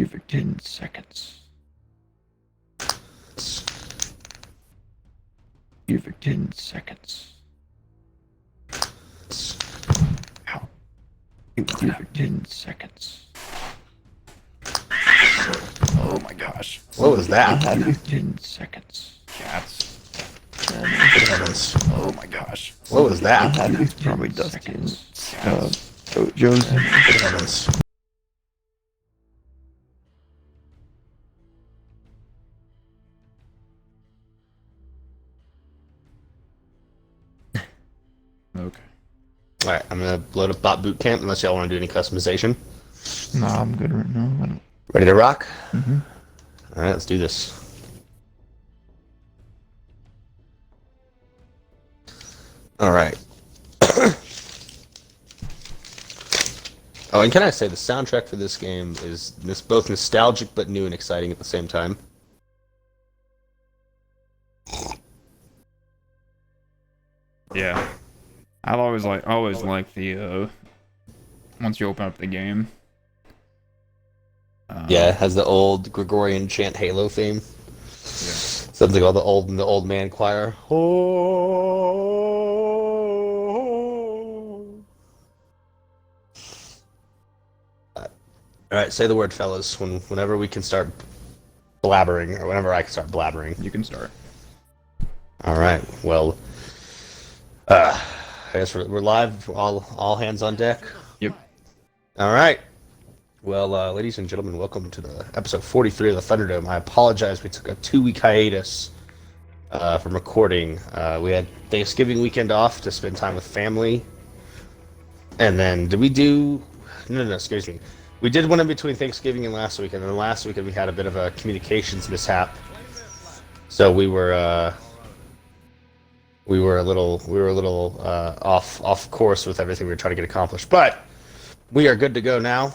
Give it 10 seconds. Give it 10 seconds. Ow. Give it 10 seconds. Oh my gosh. What was that? Give it 10 seconds. Cats. Oh my gosh. What was that? Probably Dustin. Joe's. Okay. Alright, I'm gonna load up Bot Boot Camp unless y'all want to do any customization. Nah, I'm good right now. I don't. Ready to rock? Mm-hmm. Alright, let's do this. Alright. Oh, and can I say the soundtrack for this game is both nostalgic but new and exciting at the same time. Yeah. I've always liked the once you open up the game. Yeah, it has the old Gregorian chant Halo theme. Yeah. Sounds like all the old man choir. Oh. All right, say the word, fellas. Whenever we can start blabbering, or whenever I can start blabbering. You can start. All right. Well, I guess we're live. All hands on deck. Yep. All right. Well, ladies and gentlemen, welcome to the episode 43 of the Thunderdome. I apologize. We took a 2-week hiatus from recording. We had Thanksgiving weekend off to spend time with family. And then did we do... No, excuse me. We did one in between Thanksgiving and last week. And then last weekend we had a bit of a communications mishap. So we were a little off course with everything we were trying to get accomplished. But we are good to go now.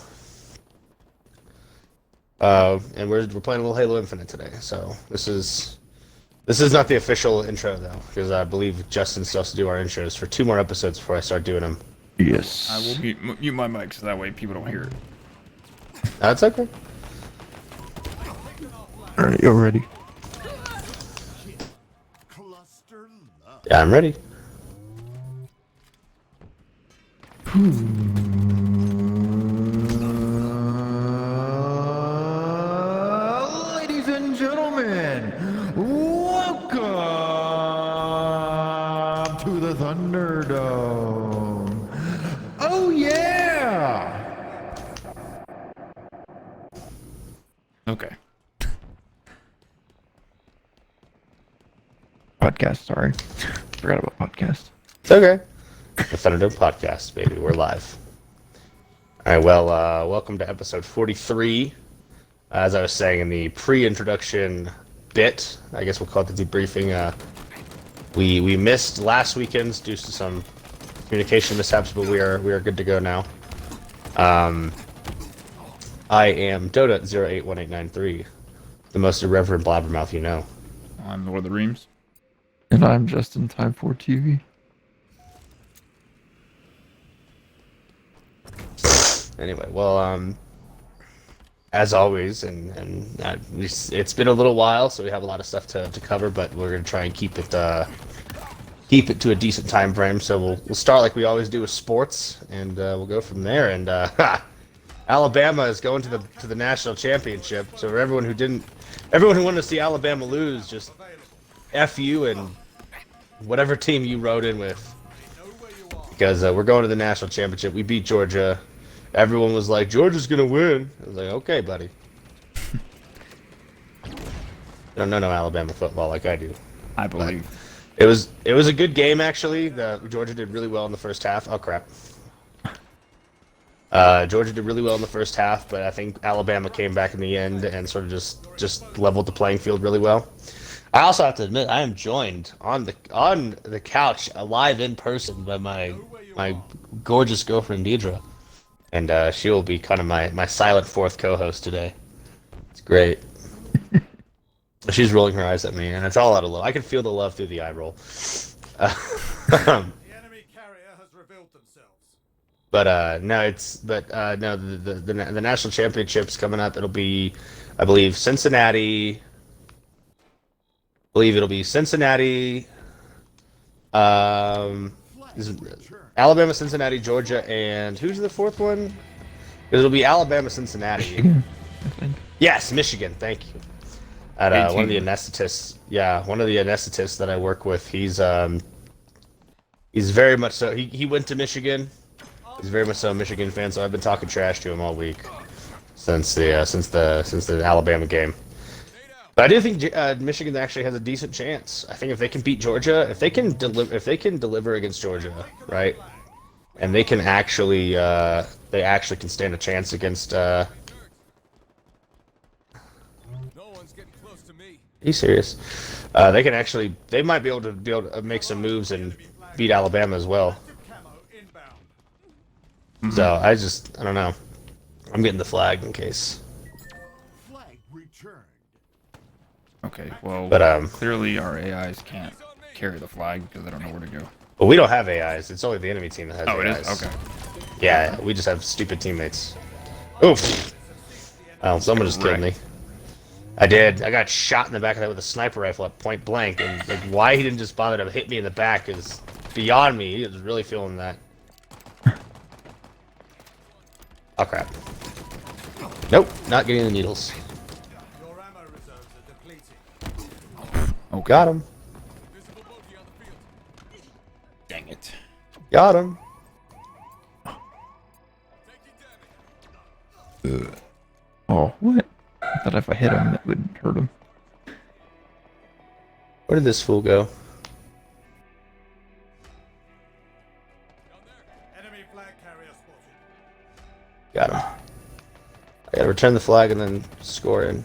And we're playing a little Halo Infinite today, so this is not the official intro though, because I believe Justin still has to do our intros for 2 more episodes before I start doing them. Yes. I will mute my mic so that way people don't hear it. That's okay. Alright, you're ready. Yeah, I'm ready. Ladies and gentlemen, welcome to the Thunderdome. Oh yeah! Okay. Podcast, sorry. Forgot about podcast. It's okay. The Thunderdome Podcast, baby. We're live. All right, well, welcome to episode 43. As I was saying in the pre-introduction bit, I guess we'll call it the debriefing, we missed last weekend's due to some communication mishaps, but we are good to go now. I am Dota081893, the most irreverent blabbermouth you know. I'm Lord of the Reams. And I'm Justin Time 4 TV. Anyway, well, as always, and it's been a little while, so we have a lot of stuff to cover, but we're gonna try and keep it to a decent time frame. So we'll start like we always do with sports, and we'll go from there. And Alabama is going to the national championship. So for everyone who wanted to see Alabama lose, just F you and whatever team you rode in with, because we're going to the national championship. We beat Georgia. Everyone was like, Georgia's gonna win. I was like, okay, buddy. I don't know no Alabama football like I do. I believe. It was a good game actually. Georgia did really well in the first half. Oh crap. Georgia did really well in the first half, but I think Alabama came back in the end and sort of just leveled the playing field really well. I also have to admit I am joined on the couch, live in person, by my gorgeous girlfriend Deidre. And she will be kind of my silent fourth co-host today. It's great. She's rolling her eyes at me, and it's all out of love. I can feel the love through the eye roll. The enemy carrier has revealed themselves. no, the national championship's coming up. It'll be, I believe, Cincinnati. Alabama, Cincinnati, Georgia, and who's the fourth one? It'll be Alabama, Cincinnati. Michigan, I think. Yes, Michigan. Thank you. At one of the anesthetists, that I work with, he's very much so. He went to Michigan. He's very much so a Michigan fan. So I've been talking trash to him all week since the Alabama game. But I do think Michigan actually has a decent chance. I think if they can beat Georgia, if they can deliver against Georgia, right, and they can actually can stand a chance against. Are you serious? They might be able to make some moves and beat Alabama as well. Mm-hmm. So I don't know. I'm getting the flag in case. Okay, well, but clearly our AIs can't carry the flag because they don't know where to go. Well, we don't have AIs. It's only the enemy team that has AIs. Oh, it is? Okay. Yeah, we just have stupid teammates. Oof! Oh, someone just killed me. I did. I got shot in the back of the head with a sniper rifle at point blank, and like why he didn't just bother to hit me in the back is beyond me. He was really feeling that. Oh crap! Nope, not getting the needles. Oh, got him. Dang it. Got him. Oh, what? I thought if I hit him, that would hurt him. Where did this fool go? Got him. I gotta return the flag and then score in.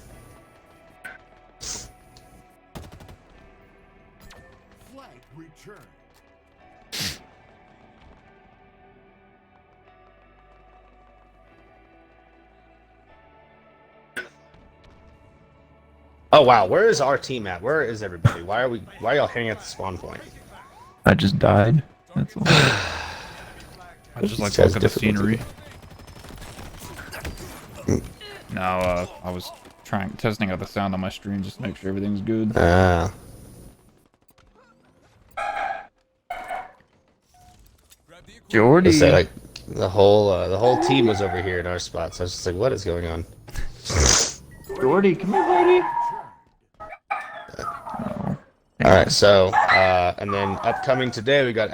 Oh wow, where is our team at? Where is everybody? Why are y'all hanging at the spawn point? I just died. That's all. I just like to look at the scenery. Now, I was testing out the sound on my stream just to make sure everything's good. Jordy. Say, like, the whole team was over here in our spot, so I was just like, what is going on? Jordy, come here, buddy. Alright, so, and then upcoming today, we got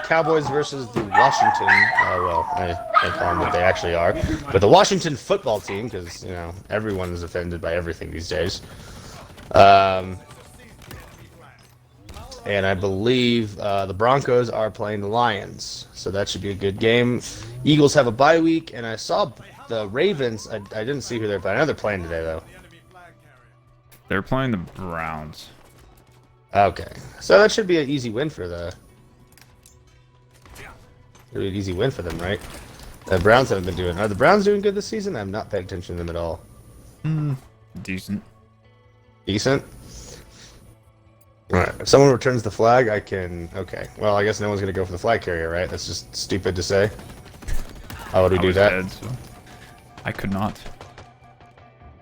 Cowboys versus the Washington, well, I can't call them what they actually are, but the Washington football team, because, you know, everyone is offended by everything these days. And I believe the Broncos are playing the Lions, so that should be a good game. Eagles have a bye week, and I saw the Ravens, I didn't see who they're playing. I know they're playing today, though. They're playing the Browns. Okay, so that should be an easy win for them, right? The Browns haven't been doing. Are the Browns doing good this season? I'm not paying attention to them at all. Decent. Decent. All right. If someone returns the flag, I can. Okay. Well, I guess no one's gonna go for the flag carrier, right? That's just stupid to say. How would we do that? Dead, so I could not.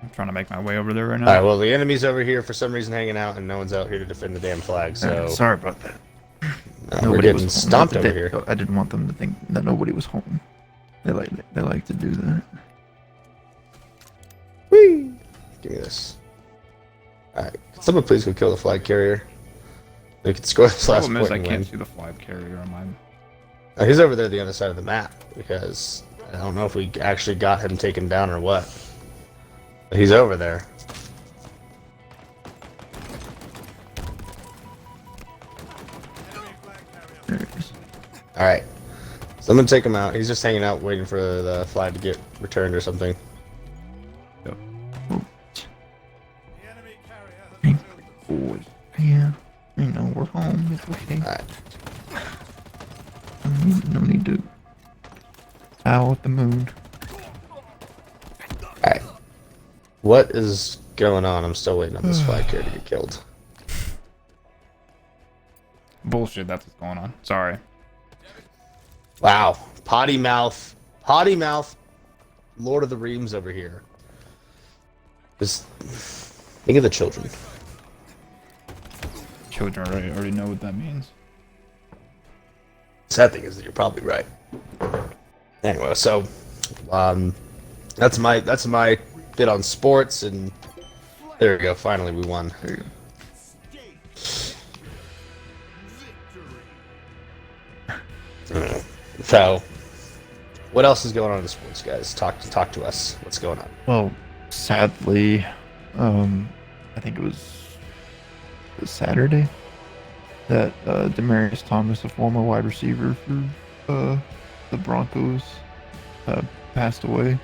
I'm trying to make my way over there right now. Alright, well, the enemy's over here for some reason hanging out, and no one's out here to defend the damn flag, so... Sorry about that. We're getting stomped over here. I didn't want them to think that nobody was home. They like to do that. Whee! Give me this. Alright, can someone please go kill the flag carrier? We can score this last point and win. I can't see the flag carrier on mine. He's over there the other side of the map, because I don't know if we actually got him taken down or what. But he's over there. Alright. Someone take him out. He's just hanging out waiting for the flag to get returned or something. Yep. Boys. Yeah. You know, we're home. It's okay. Alright. No need to howl at the moon. Alright. What is going on? I'm still waiting on this flag carrier to get killed. Bullshit, that's what's going on. Sorry. Wow. potty mouth, Lord of the Rings over here. Just think of the children. Children already know what that means. Sad thing is that you're probably right. Anyway, so that's my bit on sports, and there we go. Finally, we won. There you go. So, what else is going on in sports, guys? Talk to us. What's going on? Well, sadly, I think it was Saturday that Demaryius Thomas, a former wide receiver for the Broncos, passed away.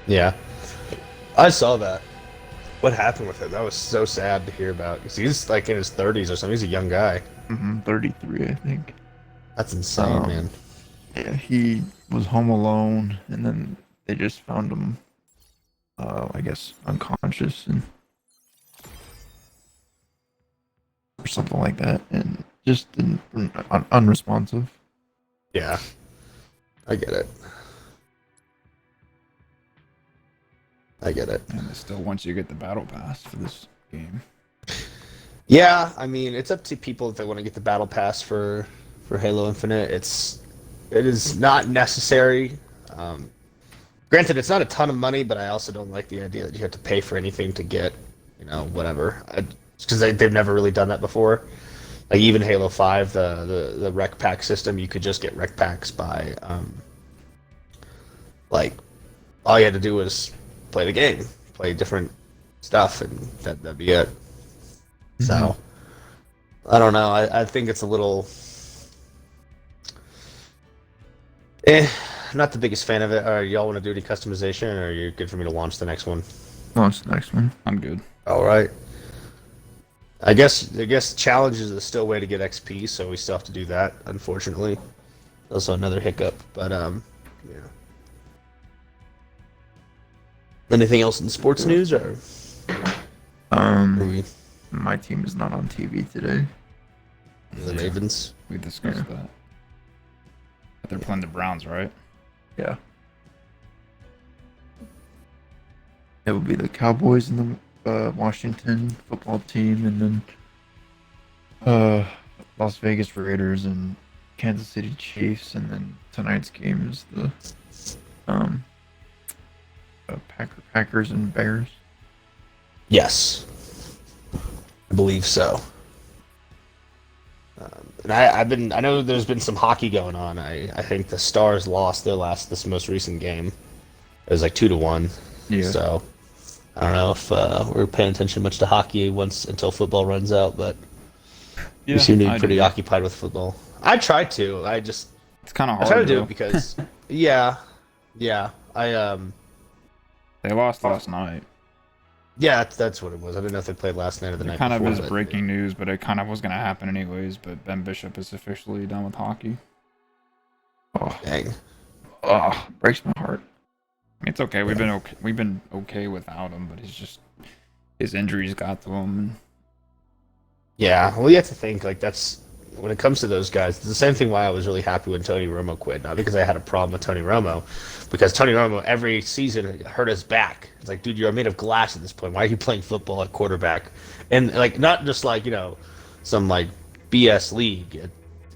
Yeah, I saw that. What happened with him? That was so sad to hear about. 'Cause he's like in his 30s or something. He's a young guy. 33, I think. That's insane, man. Yeah, he was home alone, and then they just found him, I guess, unconscious and or something like that, and just unresponsive. Yeah, I get it. And still, once you get the battle pass for this game. Yeah, I mean, it's up to people if they want to get the battle pass for Halo Infinite. It is not necessary. Granted, it's not a ton of money, but I also don't like the idea that you have to pay for anything to get, whatever. Because they've never really done that before. Like even Halo 5, the rec pack system, you could just get rec packs by, like, all you had to do was play the game, play different stuff, and that'd be it. So, I don't know. I think it's a little... not the biggest fan of it. Y'all want to do any customization, or are you good for me to launch the next one? Launch the next one. I'm good. All right. I guess challenge is still a way to get XP, so we still have to do that, unfortunately. Also another hiccup, but yeah. Anything else in sports news, or? My team is not on TV today. The Ravens. We discussed that. But they're playing the Browns, right? Yeah. It would be the Cowboys and the Washington football team, and then Las Vegas Raiders and Kansas City Chiefs, and then tonight's game is the Packers and Bears. Yes, I believe so. And I know there's been some hockey going on. I think the Stars lost this most recent game. It was like 2-1. Yeah. So I don't know if we're paying attention much to hockey until football runs out, but we seem to be pretty occupied with football. I try to. It's kind of hard. I try to do it because yeah. They lost last night. Yeah, that's what it was. I didn't know if they played last night or the night before. It kind of is breaking news, but it kind of was going to happen anyways. But Ben Bishop is officially done with hockey. Oh, dang! Oh, breaks my heart. I mean, it's okay. We've been okay without him, but his injuries got to him. Yeah, well, you have to think that's when it comes to those guys. It's the same thing. Why I was really happy when Tony Romo quit. Not because I had a problem with Tony Romo, because Tony Romo every season hurt his back. It's like, dude, you're made of glass at this point. Why are you playing football at quarterback? And like, not just like some like BS league.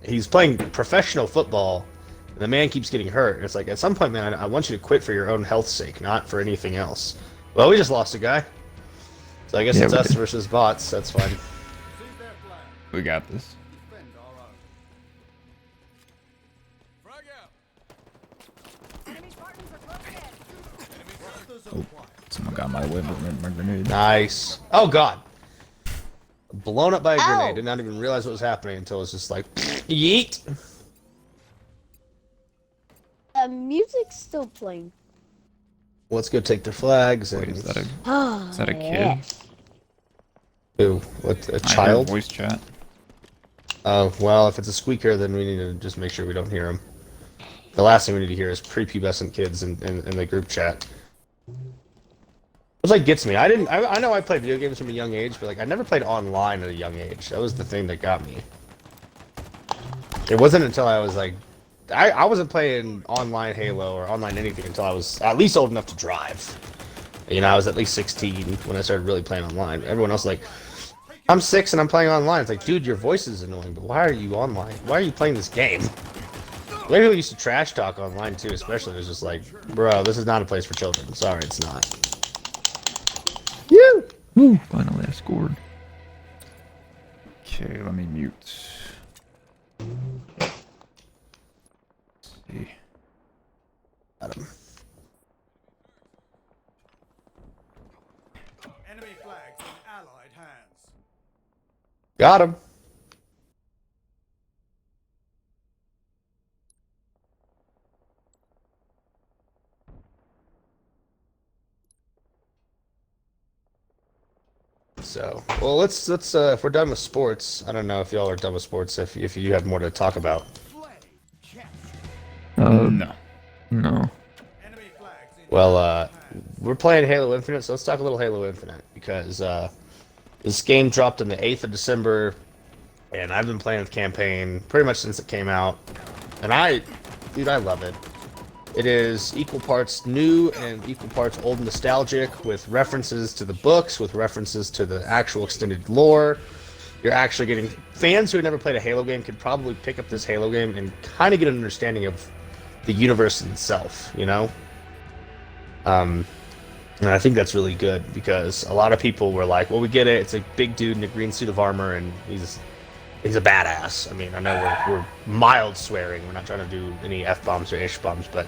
He's playing professional football, and the man keeps getting hurt. It's like, at some point, man, I want you to quit for your own health's sake, not for anything else. Well, we just lost a guy, so I guess it's us versus bots. That's fine. We got this. Oh, someone got my grenade. Nice. Oh god. Blown up by a grenade. Did not even realize what was happening until it was just like yeet. Music's still playing. Let's go take their flags. Wait, and... is that a kid? Yeah. Who? What? A child? Voice chat. Oh well, if it's a squeaker, then we need to just make sure we don't hear him. The last thing we need to hear is prepubescent kids in the group chat. It's like gets me. I know I played video games from a young age, but like I never played online at a young age. That was the thing that got me. It wasn't until I was like I wasn't playing online Halo or online anything until I was at least old enough to drive. You know, I was at least 16 when I started really playing online. Everyone else was like, I'm 6 and I'm playing online. It's like, dude, your voice is annoying, but why are you online? Why are you playing this game? The way people used to trash talk online too, especially, it was just like, bro, this is not a place for children. Sorry, it's not. Woo! Woo! Finally, I scored. Okay, let me mute. Let's see. Got him. Enemy flags in Allied hands. Got him. So, well, let's if we're done with sports, I don't know if y'all are done with sports. If you have more to talk about. No. No. Enemy flags in Well, we're playing Halo Infinite, so let's talk a little Halo Infinite because this game dropped on the 8th of December, and I've been playing the campaign pretty much since it came out, and dude, I love it. It is equal parts new and equal parts old and nostalgic, with references to the books, with references to the actual extended lore. You're actually getting fans who have never played a Halo game could probably pick up this Halo game and kind of get an understanding of the universe itself, you know? And I think that's really good because a lot of people were like, well, we get it. It's a big dude in a green suit of armor and he's a badass. I mean, I know we're mild swearing. We're not trying to do any F-bombs or ish-bombs, but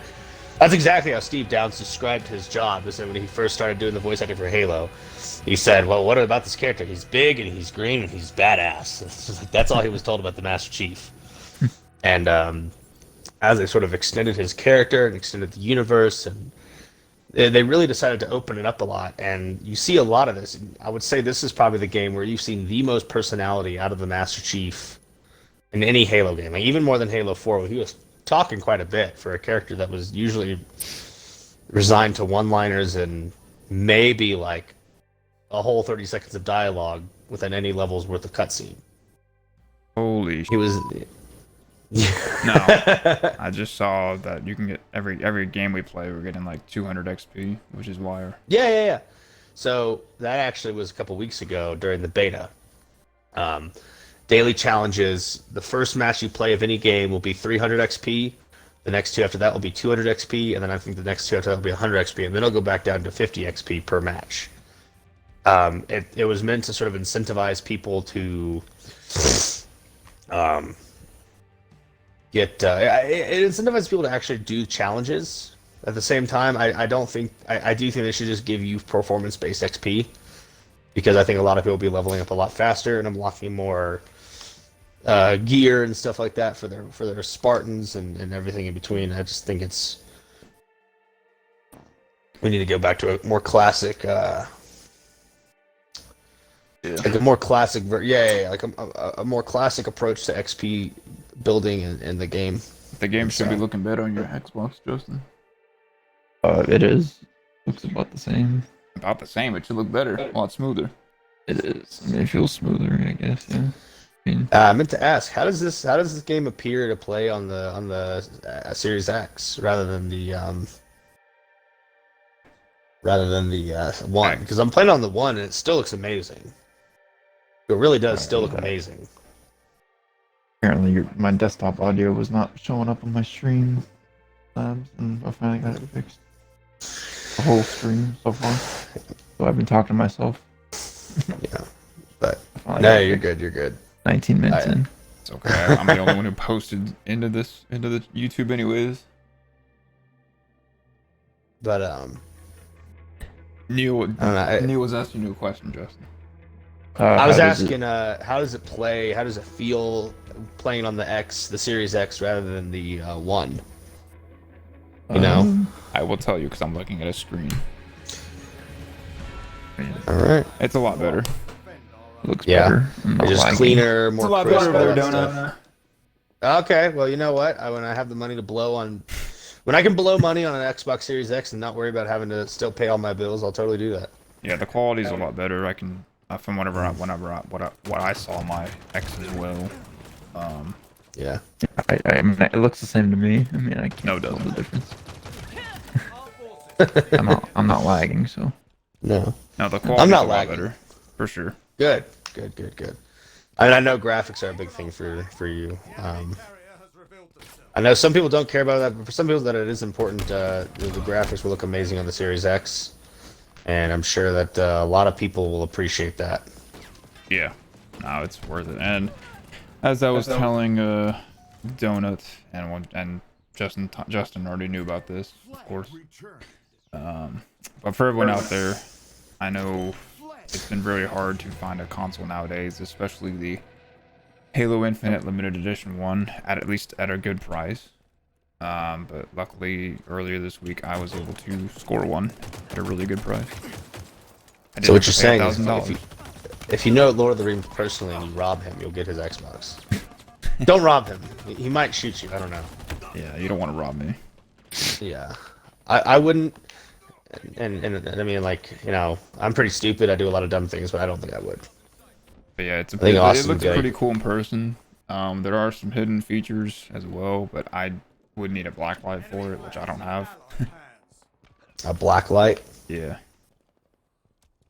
that's exactly how Steve Downs described his job. He said when he first started doing the voice acting for Halo, he said, well, what about this character? He's big and he's green and he's badass. That's all he was told about the Master Chief. And as they sort of extended his character and extended the universe, and they really decided to open it up a lot. And you see a lot of this. I would say this is probably the game where you've seen the most personality out of the Master Chief in any Halo game. Like, even more than Halo 4, where he was talking quite a bit for a character that was usually resigned to one-liners and maybe like a whole 30 seconds of dialogue within any level's worth of cutscene. Holy He was... No. I just saw that you can get every game we play, we're getting like 200 XP, which is wire. Yeah. So that actually was a couple weeks ago during the beta. Daily challenges. The first match you play of any game will be 300 XP. The next two after that will be 200 XP, and then I think the next two after that will be 100 XP, and then it'll go back down to 50 XP per match. It was meant to sort of incentivize people to it incentivizes people to actually do challenges. At the same time, I do think they should just give you performance-based XP, because I think a lot of people will be leveling up a lot faster and unlocking more gear and stuff like that for their Spartans and everything in between. I just think we need to go back to a more classic like a more classic like a more classic approach to XP building in the game. The game should be looking better on your Xbox, Justin. It is. Looks about the same. About the same. It should look better. A lot smoother. It is. I mean, it feels smoother, I guess. Yeah. I meant to ask, how does this game appear to play on the Series X rather than the one? Because I'm playing on the one and it still looks amazing. It really does still look amazing. Apparently, my desktop audio was not showing up on my stream labs, and I finally got it fixed. The whole stream so far. So I've been talking to myself. Yeah, but No, you're good. You're good. 19 minutes in. It's okay. I'm the only one who posted into the YouTube anyways. But Neil was asking you a question, Justin. I was asking, how does it play? How does it feel playing on the Series X rather than the One? You know, I will tell you because I'm looking at a screen. all right. It's a lot better. Looks Yeah. better. It's just cleaner, more It's a lot crisp, better all over that there, stuff. Donut. Okay, well, you know what? When I have the money to blow on, when I can blow money on an Xbox Series X and not worry about having to still pay all my bills, I'll totally do that. Yeah, the quality's a lot better. I can from what I saw on my X as well. Yeah. I mean, it looks the same to me. I mean, I can't No, it tell the doesn't. difference. Our forces I'm not lagging, so. No. No, the quality's not a lot lagging. better, for sure. Good. I mean, I know graphics are a big thing for you. carrier has revealed themselves. I know some people don't care about that, but for some people that it is important. The graphics will look amazing on the Series X, and I'm sure that a lot of people will appreciate that. Yeah, no, it's worth it. And as I was telling Donut and Justin already knew about this, of course. But for everyone out there, I know it's been very hard to find a console nowadays, especially the Halo Infinite Limited Edition one, at least at a good price. But luckily, earlier this week, I was able to score one at a really good price. I So what didn't you're have to saying pay is, $1,000. if you know Lord of the Rings personally and you rob him, you'll get his Xbox. Don't rob him. He might shoot you. I don't know. Yeah, you don't want to rob me. Yeah, I wouldn't. And I mean, like, you know, I'm pretty stupid. I do a lot of dumb things, but I don't think I would. But yeah, it think Austin looks would be pretty cool in person. There are some hidden features as well, but I would need a blacklight for it, which I don't have. Allied hands. A black light. Yeah.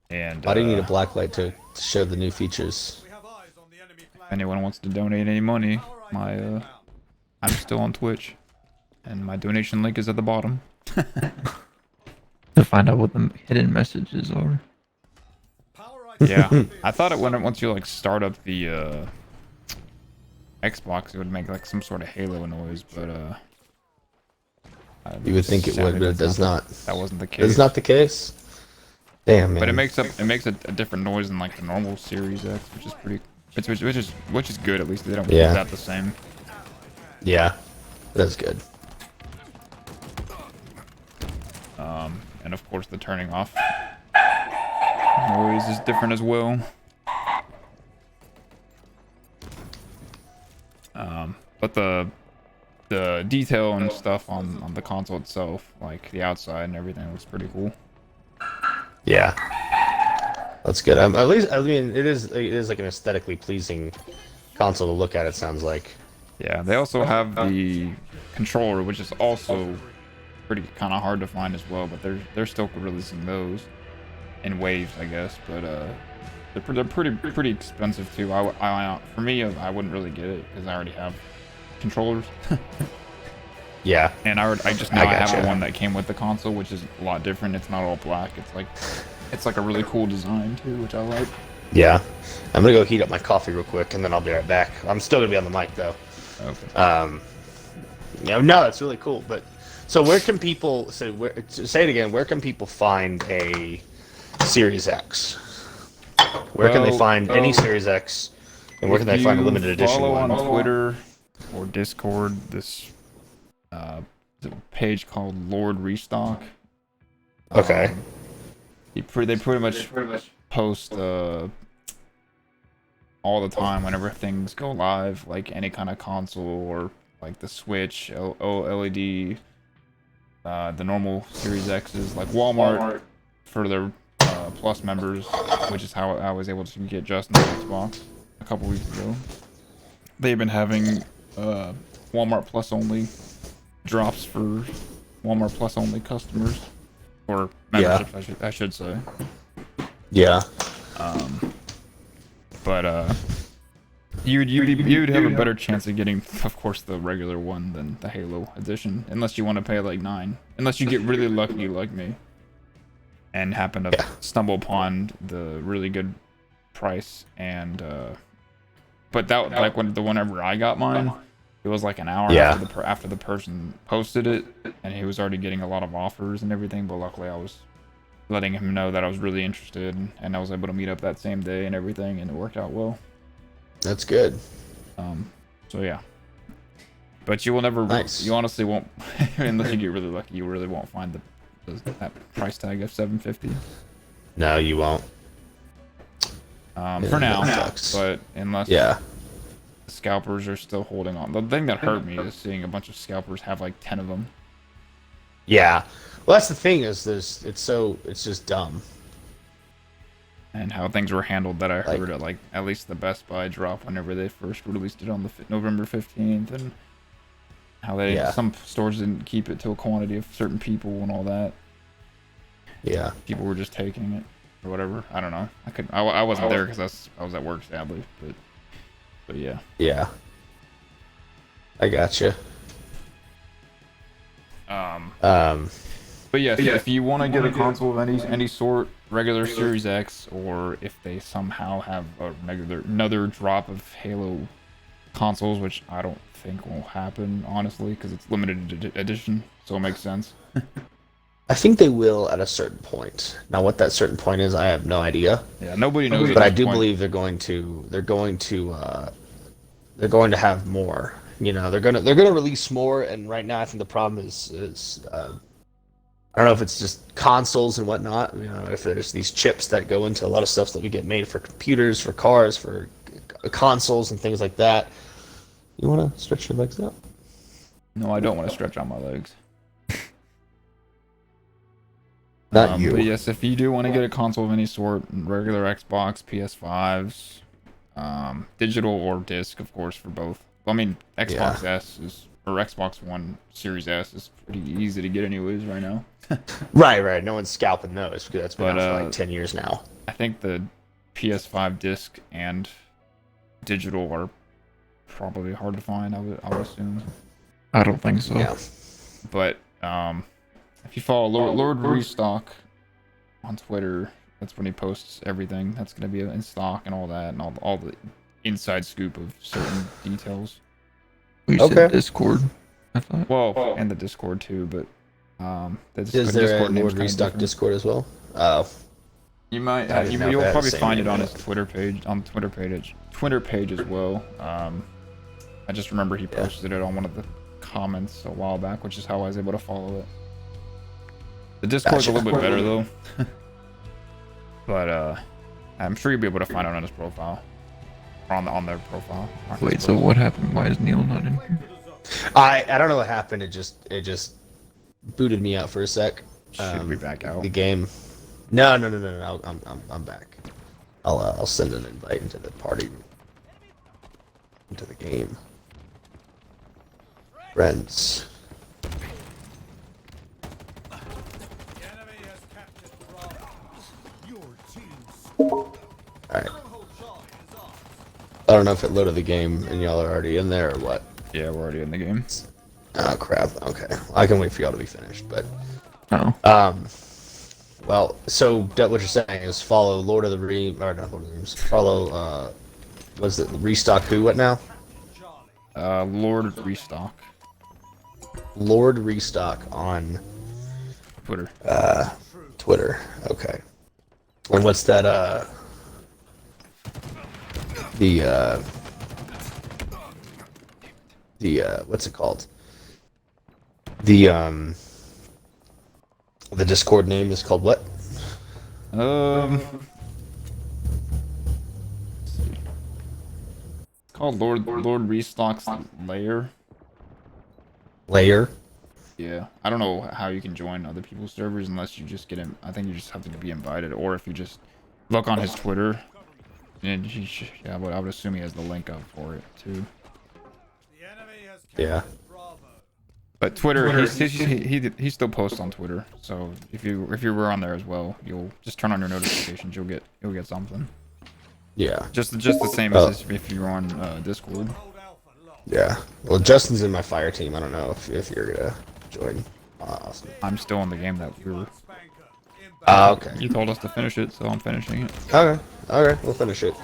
And Why do you need a black light to show the new features? We have eyes on the enemy flag. anyone wants to donate any money, Alright, my inbound. I'm still on Twitch, and my donation link is at the bottom. To find out what the hidden messages are. Power items Yeah, revealed. I thought it when once you like start up the Xbox, it would make like some sort of Halo noise, but You would think it would, but it does not. That wasn't the case. It's not the case. Damn, man. But it makes a different noise than like the normal Series X, which is pretty, which is good. At least they don't keep Yeah. that the same. Yeah, that's good. And of course the turning off noise is different as well. But the detail and stuff on the console itself, like the outside and everything, looks pretty cool. Yeah, that's good. At least, I mean, it is like an aesthetically pleasing console to look at. It sounds like. Yeah, they also have the controller, which is also pretty kind of hard to find as well, but they're still releasing those in waves, I guess. But they're pretty expensive too. For me, I wouldn't really get it because I already have controllers. Yeah. And I just I now I have gotcha. the one that came with the console, which is a lot different. It's not all black. It's like a really cool design too, which I like. Yeah. I'm gonna go heat up my coffee real quick, and then I'll be right back. I'm still gonna be on the mic though. Okay. Yeah, no, that's really cool. But so where can people say it again? Where can people find a Series X? Where can they Well, find any Series X? And where can they find a limited edition Follow one? on Twitter or Discord this page called Lord Restock. Okay. They pretty much post all the time whenever things go live, like any kind of console or like the Switch, OLED, the normal Series X's, like Walmart for their Plus members, which is how I was able to get Justin's Xbox a couple weeks ago. They've been having Walmart Plus only drops for Walmart Plus only customers, or memberships, I should say. Yeah. But you'd have a better chance of getting, of course, the regular one than the Halo edition, unless you want to pay like $9. Unless you get really lucky like me, and happen to stumble upon the really good price. And but that like whenever I got mine, it was like an hour after the person posted it, and he was already getting a lot of offers and everything. But luckily, I was letting him know that I was really interested, and I was able to meet up that same day and everything, and it worked out well. That's good. So yeah. But you will never, Nice. you honestly won't, unless you get really lucky, you really won't find that price tag of $750. No, you won't. For now, that sucks. but unless Yeah. the scalpers are still holding on. The thing that hurt me is seeing a bunch of scalpers have like 10 of them. Yeah. Well, that's the thing is it's just dumb. and how things were handled that I Like- heard at least the Best Buy drop whenever they first released it on the November 15th, and how some stores didn't keep it to a quantity of certain people and all that. Yeah. People were just taking it or whatever. I don't know. I wasn't there because I was at work, sadly. But yeah. Yeah. I gotcha. But yes, if you want to get a console of any sort, regular Series X, or if they somehow have another drop of Halo consoles, which I don't think will happen, honestly, because it's limited edition, so it makes sense. I think they will at a certain point. Now, what that certain point is, I have no idea. Yeah, nobody knows. But I do believe they're going to have more. You know, they're gonna release more. And right now, I think the problem is I don't know if it's just consoles and whatnot. You know, if there's these chips that go into a lot of stuff that we get made for computers, for cars, for consoles, and things like that. You want to stretch your legs out? No, I don't want to stretch out my legs. Not you. But yes, if you do want to get a console of any sort, regular Xbox, PS5s, digital or disc, of course, for both. I mean, Xbox S or Xbox One Series S is pretty easy to get anyways right now. Right. No one's scalping those because that's been out for like 10 years now. I think the PS5 disc and digital are probably hard to find, I would assume. I don't think so. Yeah. But if you follow Lord Restock on Twitter, that's when he posts everything that's going to be in stock and all that, and all the inside scoop of certain details. You said Discord, I thought. Well, and the Discord too, but Is there a Lord Restock Discord as well? You might I didn't know if you'll they had probably the same find it on name. his Twitter page as well. I just remember he posted it on one of the comments a while back, which is how I was able to follow it. The Discord's a little bit better though. But I'm sure you'll be able to find it on his profile. Or on their profile. Wait, so what happened? Why is Neil not in here? I don't know what happened. It just booted me out for a sec. Should we back out? The game. No. I'm back. I'll send an invite into the party. Into the game. Friends. The enemy has captured Bravo. Your team's Alright. stronghold Charlie is ours. I don't know if it loaded the game and y'all are already in there or what. Yeah, we're already in the game. Oh crap. Okay. I can wait for y'all to be finished, but Oh. well, so what you're saying is follow Lord of the Rings, or not Lord of the Rings. Follow was it Restock who? What now? Lord Restock. Lord Restock on Twitter. Twitter. Okay. And what's that? The what's it called? The Discord name is called what? It's called Lord Restock's Lair. Layer. Yeah, I don't know how you can join other people's servers unless you just get him. I think you just have to be invited, or if you just look on his Twitter, and I would assume he has the link up for it too. The enemy has Yeah. captured Bravo. But Twitter, he still posts on Twitter, so if you were on there as well, you'll just turn on your notifications. You'll get something. Yeah. Just the same as if you're on Discord. Hold Alpha locked. Yeah. Well, Justin's in my fire team. I don't know if you're gonna join. Awesome. I'm still in the game that we were. Spanker inbound. Okay. You told us to finish it, so I'm finishing it. Okay. We'll finish it.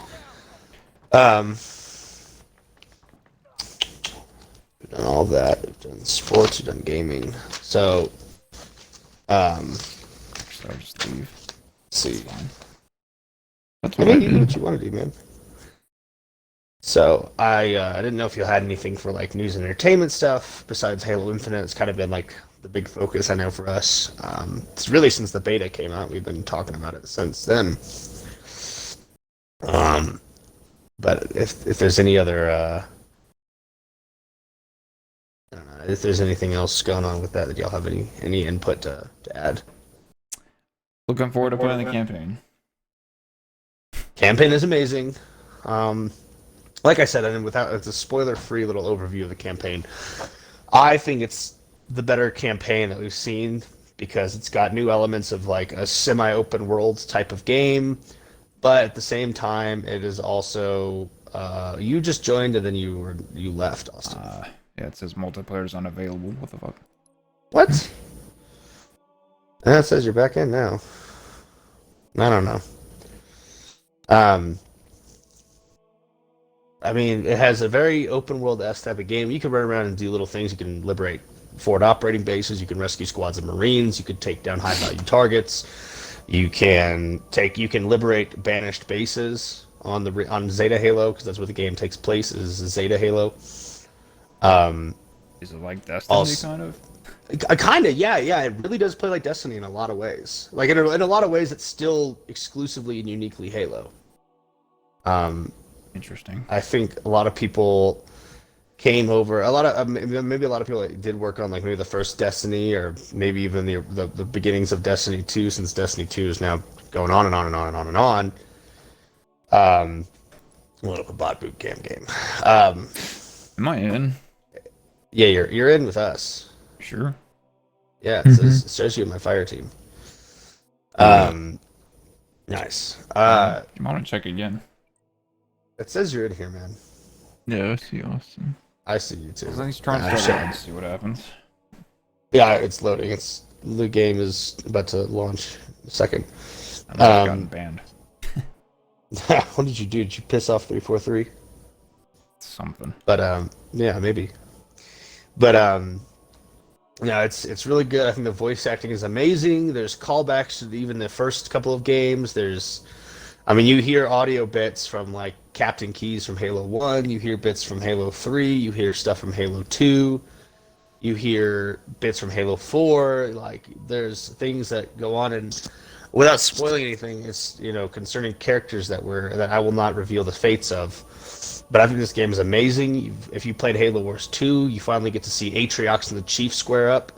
We've done all that. We've done sports. We've done gaming. So, So I'll just leave. let's see. That's I what I mean, you do did. what you want to do, man. So I didn't know if you had anything for like news and entertainment stuff besides Halo Infinite. It's kind of been like the big focus, I know, for us. It's really since the beta came out. We've been talking about it since then. But if there's any other, I don't know, if there's anything else going on with that y'all have any input to add. Looking forward to playing the campaign. Campaign is amazing. Like I said, and without it's a spoiler-free little overview of the campaign. I think it's the better campaign that we've seen because it's got new elements of like a semi-open world type of game, but at the same time, it is also you just joined and then you left, Austin. Yeah, it says multiplayer is unavailable. What the fuck? What? And it says you're back in now. I don't know. I mean, it has a very open world-esque type of game. You can run around and do little things. You can liberate forward operating bases. You can rescue squads of Marines. You can take down high-value targets. You can liberate banished bases on Zeta Halo, because that's where the game takes place. Is Zeta Halo. Is it like Destiny kind of? Kind of, yeah. It really does play like Destiny in a lot of ways. Like in a lot of ways, it's still exclusively and uniquely Halo. Interesting. I think a lot of people came over. Maybe a lot of people that did work on like maybe the first Destiny, or maybe even the beginnings of Destiny 2, since Destiny 2 is now going on and on and on and on and on. A little bot boot camp game. Am I in? Yeah, you're in with us. Sure. Yeah, it shows you in my fire team. Nice. You want to check again? It says you're in here, man. Yeah, I see Austin. I see you too. He's trying to start it and see what happens. Yeah, it's loading. The game is about to launch in a second. I've gotten banned. What did you do? Did you piss off 343? Something. But yeah, maybe. But no, it's really good. I think the voice acting is amazing. There's callbacks to even the first couple of games. You hear audio bits from like Captain Keyes from Halo 1. You hear bits from Halo 3. You hear stuff from Halo 2. You hear bits from Halo 4. Like there's things that go on, and without spoiling anything, it's concerning characters that I will not reveal the fates of. But I think this game is amazing. If you played Halo Wars 2, you finally get to see Atriox and the Chief square up.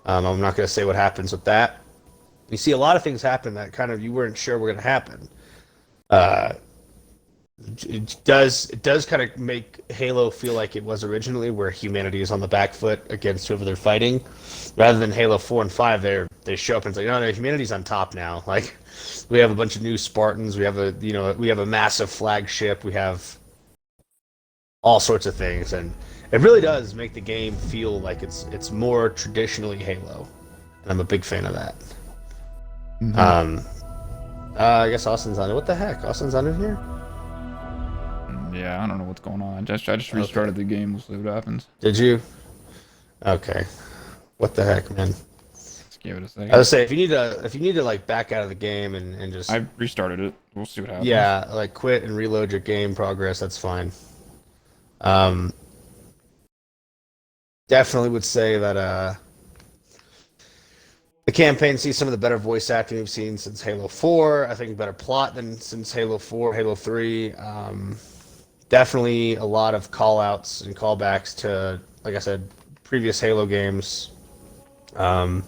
I'm not going to say what happens with that. You see a lot of things happen that kind of you weren't sure were going to happen. It does kind of make Halo feel like it was originally, where humanity is on the back foot against whoever they're fighting, rather than Halo 4 and 5. They show up and it's like, no, humanity's on top now. Like we have a bunch of new Spartans. We have a massive flagship. We have all sorts of things, and it really does make the game feel like it's more traditionally Halo, and I'm a big fan of that. I guess Austin's on it. What the heck? Austin's on it here? Yeah, I don't know what's going on. I just restarted the game. We'll see what happens. Did you? Okay. What the heck, man? Let's give it a second. I would say if you need to like back out of the game and just I restarted it. We'll see what happens. yeah, like quit and reload your game progress. That's fine. Definitely would say that the campaign sees some of the better voice acting we've seen since Halo 4. I think better plot than since Halo 4, Halo 3. Definitely a lot of call-outs and callbacks to, like I said, previous Halo games. I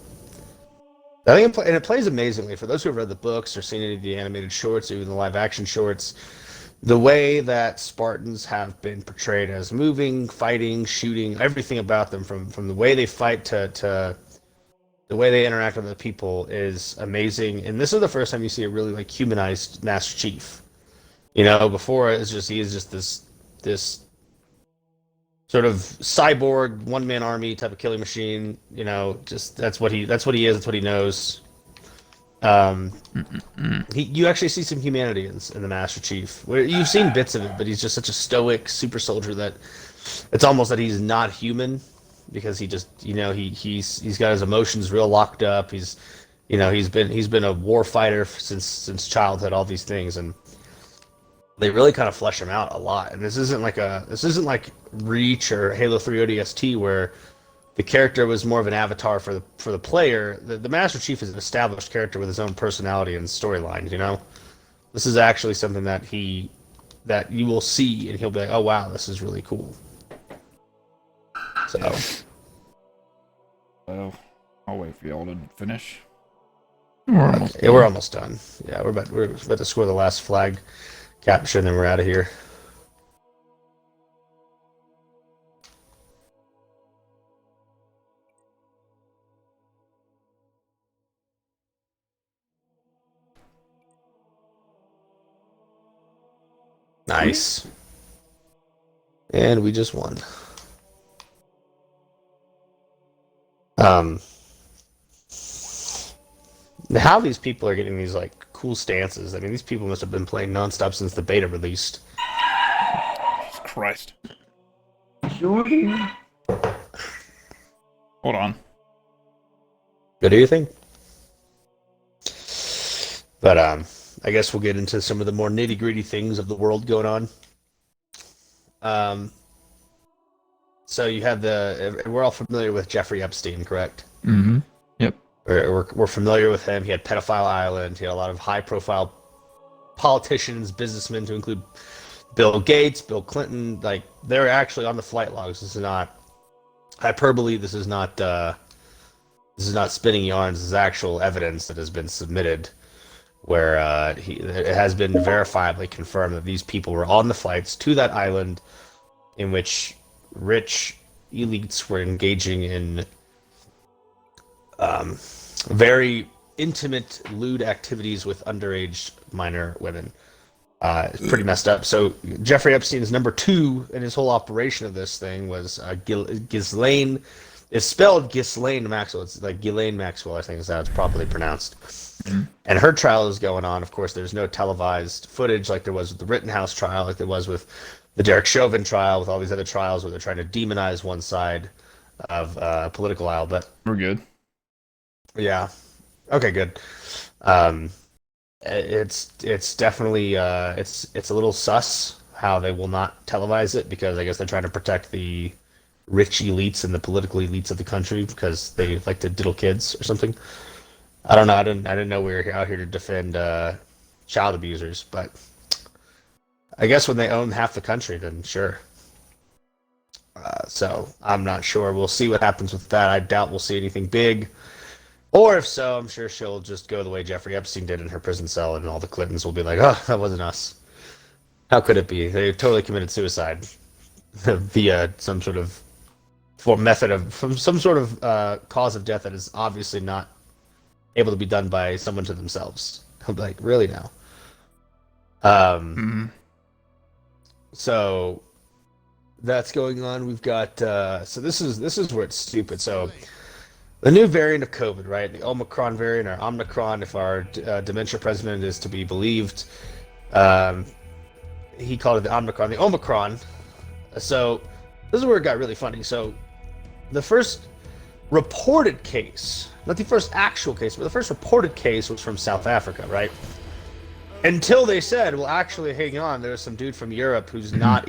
think it plays amazingly. For those who have read the books or seen any of the animated shorts or even the live-action shorts, the way that Spartans have been portrayed as moving, fighting, shooting, everything about them, from the way they fight to the way they interact with other people is amazing. And this is the first time you see a really like humanized Master Chief. Before he is just this sort of cyborg one-man army type of killing machine. Just that's what he is. That's what he knows. You actually see some humanity in the Master Chief. Where you've seen bits of it, but he's just such a stoic super soldier that it's almost that he's not human, because he just he's got his emotions real locked up. He's been a war fighter since childhood. All these things, and they really kind of flesh him out a lot. And this isn't like Reach or Halo 3 ODST where the character was more of an avatar for the player. The Master Chief is an established character with his own personality and storyline. This is actually something that you will see, and he'll be like, "Oh wow, this is really cool." So, Well, I'll wait for y'all to finish. We're almost Yeah, we're almost done. Yeah, we're about to score the last flag capture, and then we're out of here. Nice. And we just won. How these people are getting these like cool stances. I mean, these people must have been playing nonstop since the beta released. Jesus Christ. Jordan. Hold on. Good, do you think? But I guess we'll get into some of the more nitty-gritty things of the world going on. So you have we're all familiar with Jeffrey Epstein, correct? Mm-hmm. Yep. We're familiar with him. He had Pedophile Island. He had a lot of high-profile politicians, businessmen, to include Bill Gates, Bill Clinton. Like, they're actually on the flight logs. This is not hyperbole. This is not spinning yarns. This is actual evidence that has been submitted, where it has been verifiably confirmed that these people were on the flights to that island, in which rich elites were engaging in very intimate, lewd activities with underage minor women. It's pretty messed up. So Jeffrey Epstein's number 2 in his whole operation of this thing was Ghislaine. It's spelled Ghislaine Maxwell. It's like Ghislaine Maxwell, I think is how it's properly pronounced. And her trial is going on. Of course, there's no televised footage like there was with the Rittenhouse trial, like there was with the Derek Chauvin trial, with all these other trials where they're trying to demonize one side of political aisle. But We're good. yeah, okay, good. It's definitely it's a little sus how they will not televise it, because I guess they're trying to protect the rich elites and the political elites of the country because they like to diddle kids or something. I don't know. I didn't know we were out here to defend child abusers, but I guess when they own half the country, then sure. So I'm not sure. We'll see what happens with that. I doubt we'll see anything big. Or if so, I'm sure she'll just go the way Jeffrey Epstein did in her prison cell, and all the Clintons will be like, "Oh, that wasn't us. How could it be? They totally committed suicide via some sort of some sort of cause of death that is obviously not able to be done by someone to themselves." I'm like, really now? So that's going on. We've got so this is where it's stupid. So the new variant of COVID, right? The Omicron variant, or Omicron, if our dementia president is to be believed. He called it the Omicron. The Omicron. So this is where it got really funny. So the first reported case, not the first actual case, but the first reported case was from South Africa, right? Until they said, well, actually, hang on, there's some dude from Europe who has not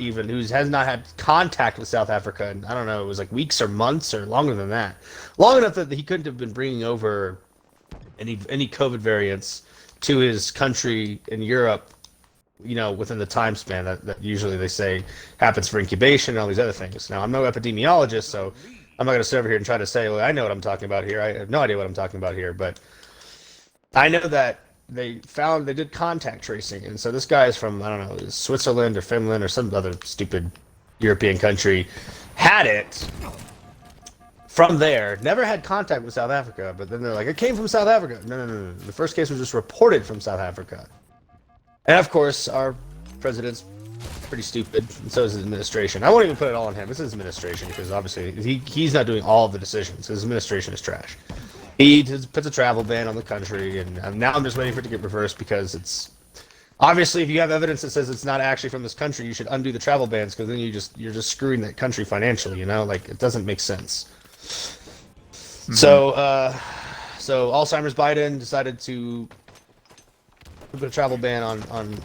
had contact with South Africa, and I don't know, it was like weeks or months or longer than that. Long enough that he couldn't have been bringing over any COVID variants to his country in Europe, you know, within the time span that usually they say happens for incubation and all these other things. Now, I'm no epidemiologist, so I'm not going to sit over here and try to say, well, I know what I'm talking about here. I have no idea what I'm talking about here, but I know that they did contact tracing, and so this guy is from, I don't know, Switzerland or Finland or some other stupid European country, had it from there, never had contact with South Africa, but then they're like, it came from South Africa. No. The first case was just reported from South Africa. And of course, our president's pretty stupid, and so is his administration. I won't even put it all on him. This is his administration, because obviously he's not doing all of the decisions. His administration is trash. He just puts a travel ban on the country, and now I'm just waiting for it to get reversed, because it's obviously, if you have evidence that says it's not actually from this country, you should undo the travel bans, because then you're just screwing that country financially. You know, like, it doesn't make sense. Mm-hmm. So Alzheimer's Biden decided to put a travel ban on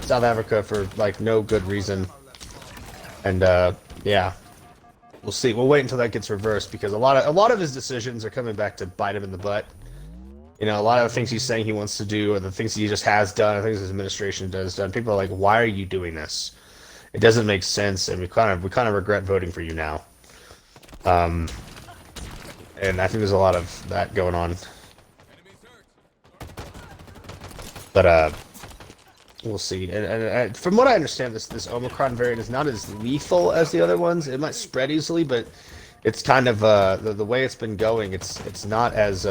South Africa for like no good reason, and yeah. We'll see. We'll wait until that gets reversed, because a lot of his decisions are coming back to bite him in the butt. You know, a lot of the things he's saying he wants to do, or the things he just has done, or things his administration has done. People are like, "Why are you doing this? It doesn't make sense," and we kind of regret voting for you now. And I think there's a lot of that going on. But we'll see. And from what I understand, this Omicron variant is not as lethal as the other ones. It might spread easily, but it's kind of the way it's been going. It's not as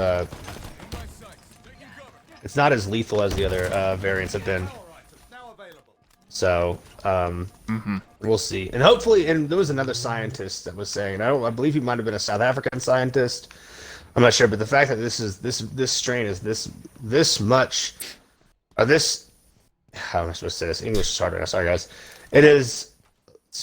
lethal as the other variants have been. Now available. So we'll see. And hopefully, and there was another scientist that was saying, I believe he might have been a South African scientist. I'm not sure, but the fact that this strain is this much, or this, how am I supposed to say this? English is hard right now. Sorry, guys. It's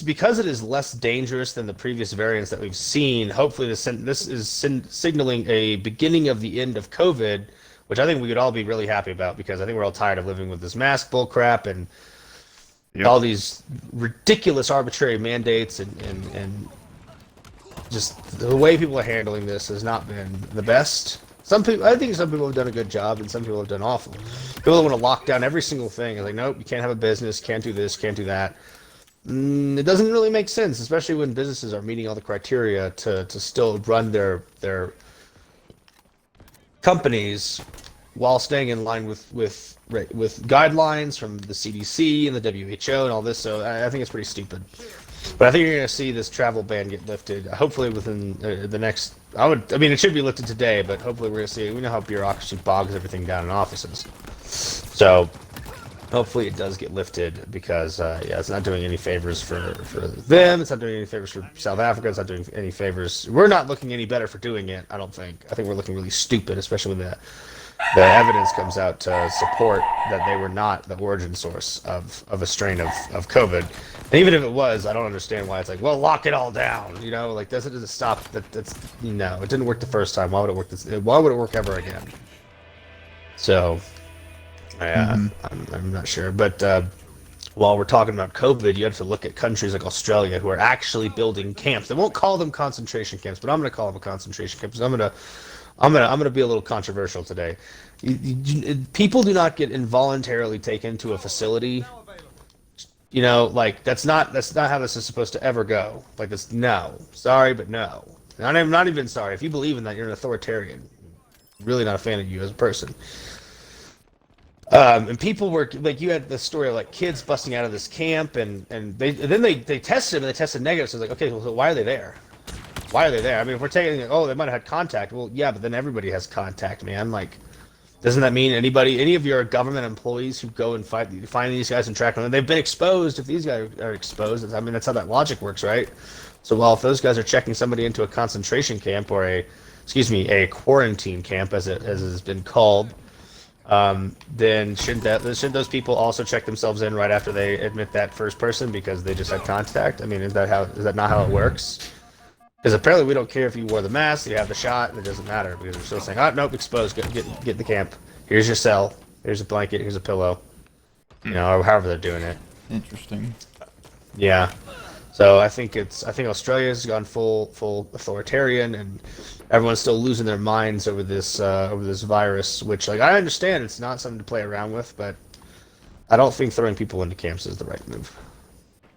because it is less dangerous than the previous variants that we've seen. Hopefully, this is signaling a beginning of the end of COVID, which I think we could all be really happy about, because I think we're all tired of living with this mask bull crap and all these ridiculous arbitrary mandates and just the way people are handling this has not been the best. I think some people have done a good job, and some people have done awful. People want to lock down every single thing. It's like, nope, you can't have a business, can't do this, can't do that. It doesn't really make sense, especially when businesses are meeting all the criteria to still run their companies while staying in line with guidelines from the CDC and the WHO and all this. So I think it's pretty stupid. But I think you're going to see this travel ban get lifted, hopefully within the next. It should be lifted today, but hopefully we're going to see. We know how bureaucracy bogs everything down in offices. So hopefully it does get lifted, because it's not doing any favors for them. It's not doing any favors for South Africa. It's not doing any favors. We're not looking any better for doing it, I don't think. I think we're looking really stupid, especially when the evidence comes out to support that they were not the origin source of a strain of COVID. And even if it was, I don't understand why it's like, well, lock it all down. Like, doesn't stop. No, it didn't work the first time. Why would it work why would it work ever again? So, I'm not sure. But while we're talking about COVID, you have to look at countries like Australia, who are actually building camps. They won't call them concentration camps, but I'm going to call them a concentration camp, because I'm gonna be a little controversial today. People do not get involuntarily taken to a facility. Like that's not how this is supposed to ever go. Like this, no. Sorry, but no. And I'm not even sorry. If you believe in that, you're an authoritarian. I'm really not a fan of you as a person. And people were like, you had the story of like kids busting out of this camp, and they tested them, and they tested negative. So it's like, okay, well, so why are they there? Why are they there? I mean, if we're taking, they might have had contact. Well, yeah, but then everybody has contact, man. Like, doesn't that mean any of your government employees who go and find these guys and track them, they've been exposed? If these guys are exposed, that's how that logic works, right? So, well, if those guys are checking somebody into a concentration camp, or a quarantine camp, as it has been called, then shouldn't those people also check themselves in right after they admit that first person, because they just had contact? I mean, is that not how it works? Because apparently we don't care if you wore the mask, you have the shot, and it doesn't matter, because we're still saying, oh, nope, exposed, get in the camp. Here's your cell, here's a blanket, here's a pillow. Or however they're doing it. Interesting. Yeah. So I think Australia's gone full authoritarian, and everyone's still losing their minds over this virus, which, like, I understand it's not something to play around with, but I don't think throwing people into camps is the right move.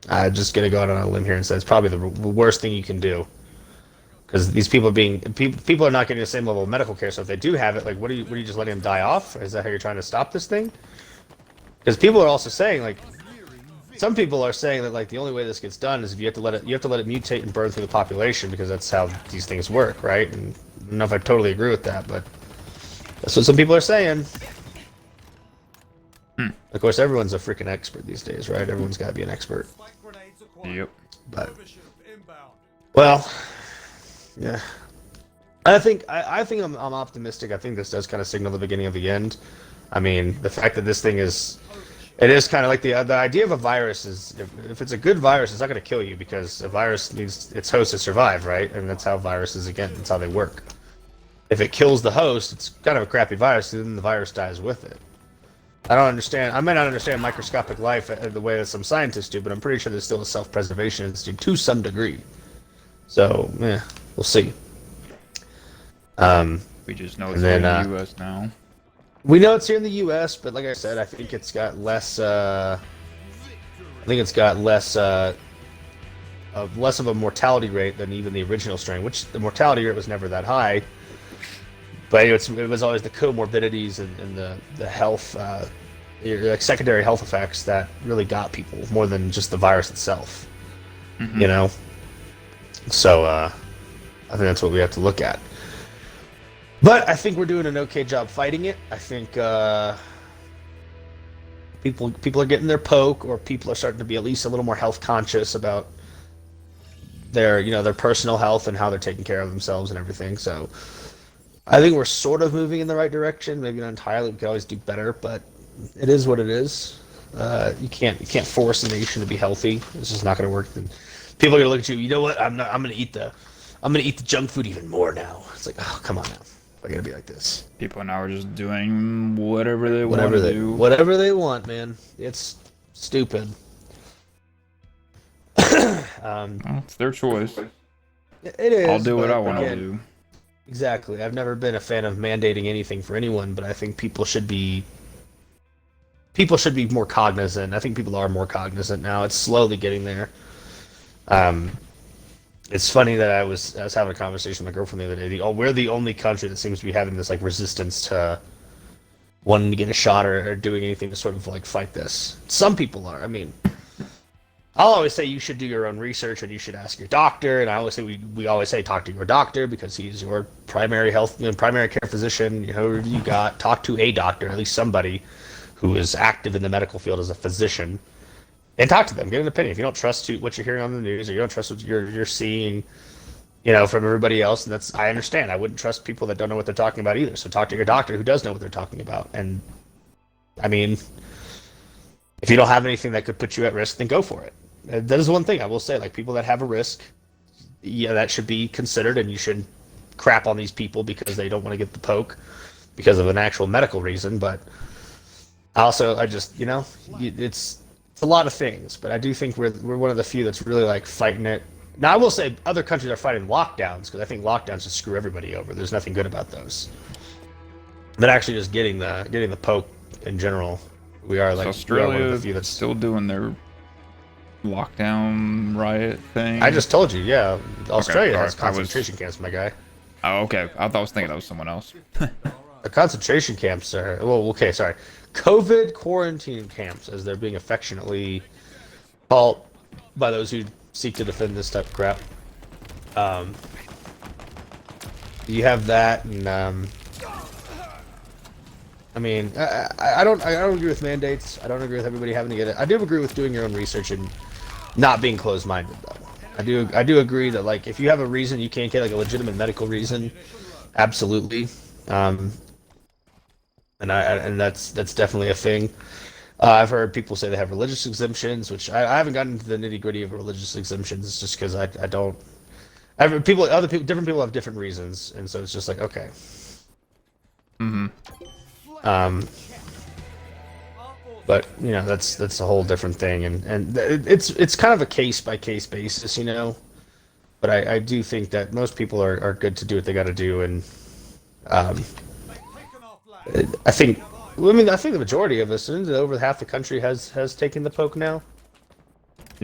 I'm just gonna go out on a limb here and say it's probably the worst thing you can do. Because these people are not getting the same level of medical care. So if they do have it, like, what are you just letting them die off? Is that how you're trying to stop this thing? Because people are also saying, like, some people are saying that, like, the only way this gets done is if you have to let it mutate and burn through the population, because that's how these things work, right? And I don't know if I totally agree with that, but that's what some people are saying. Of course, everyone's a freaking expert these days, right? Everyone's got to be an expert. Spike grenades acquired. Yep. But, Position inbound. well, yeah. I think I'm optimistic. I think this does kind of signal the beginning of the end. I mean, the fact that this thing is kind of like the idea of a virus is, if it's a good virus, it's not going to kill you, because a virus needs its host to survive, right? And that's how viruses, again, that's how they work. If it kills the host, it's kind of a crappy virus, and then the virus dies with it. I may not understand microscopic life the way that some scientists do, but I'm pretty sure there's still a self-preservation instinct to some degree. So, yeah, we'll see. We just know it's in the U.S. now. We know it's here in the U.S., but like I said, I think it's got less of a mortality rate than even the original strain, which the mortality rate was never that high. But it was always the comorbidities and the health like secondary health effects that really got people more than just the virus itself. Mhm. You know, so I think that's what we have to look at. But I think we're doing an okay job fighting it. I think people are getting their poke, or people are starting to be at least a little more health conscious about their personal health and how they're taking care of themselves and everything. So I think we're sort of moving in the right direction. Maybe not entirely. We could always do better, but it is what it is. You can't force a nation to be healthy. It's just not going to work. And people are going to look at you. You know what? I'm going to eat the junk food even more now. It's like, oh, come on now. I got to be like this. People now are just doing whatever they want to do. Whatever they want, man. It's stupid. Well, it's their choice. It is. I'll do what but I want to again, do. Exactly. I've never been a fan of mandating anything for anyone, but I think people should be more cognizant. I think people are more cognizant now. It's slowly getting there. It's funny that I was having a conversation with my girlfriend the other day. We're the only country that seems to be having this like resistance to wanting to get a shot or doing anything to sort of like fight this. Some people are. I mean, I'll always say you should do your own research and you should ask your doctor. And I always say we always say talk to your doctor because he's your primary care physician. Whoever you got, talk to a doctor, at least somebody who is active in the medical field as a physician, and talk to them. Get an opinion. If you don't trust what you're hearing on the news, or you don't trust what you're seeing, from everybody else, and I understand. I wouldn't trust people that don't know what they're talking about either. So talk to your doctor who does know what they're talking about. And I mean, if you don't have anything that could put you at risk, then go for it. That is one thing I will say. Like, people that have a risk, yeah, that should be considered, and you shouldn't crap on these people because they don't want to get the poke because of an actual medical reason. But also, it's a lot of things. But I do think we're one of the few that's really like fighting it. Now, I will say other countries are fighting lockdowns because I think lockdowns just screw everybody over. There's nothing good about those. But actually, just getting the poke in general, we are like So Australia we are one of the few that's still doing their lockdown riot thing. I just told you, yeah. Australia sorry, has concentration camps, my guy. Oh, okay. I was thinking that was someone else. The concentration camps are COVID quarantine camps, as they're being affectionately called by those who seek to defend this type of crap. You have that, and I mean, I don't agree with mandates. I don't agree with everybody having to get it. I do agree with doing your own research and not being closed-minded, though. I do agree that, like, if you have a reason you can't get, like, a legitimate medical reason, absolutely. And that's definitely a thing. I've heard people say they have religious exemptions, which I haven't gotten into the nitty-gritty of religious exemptions, just because I don't. Different people have different reasons, and so it's just like, okay. But that's a whole different thing, and it's kind of a case by case basis, But I do think that most people are good to do what they got to do, and I think the majority of us, over half the country has taken the poke now.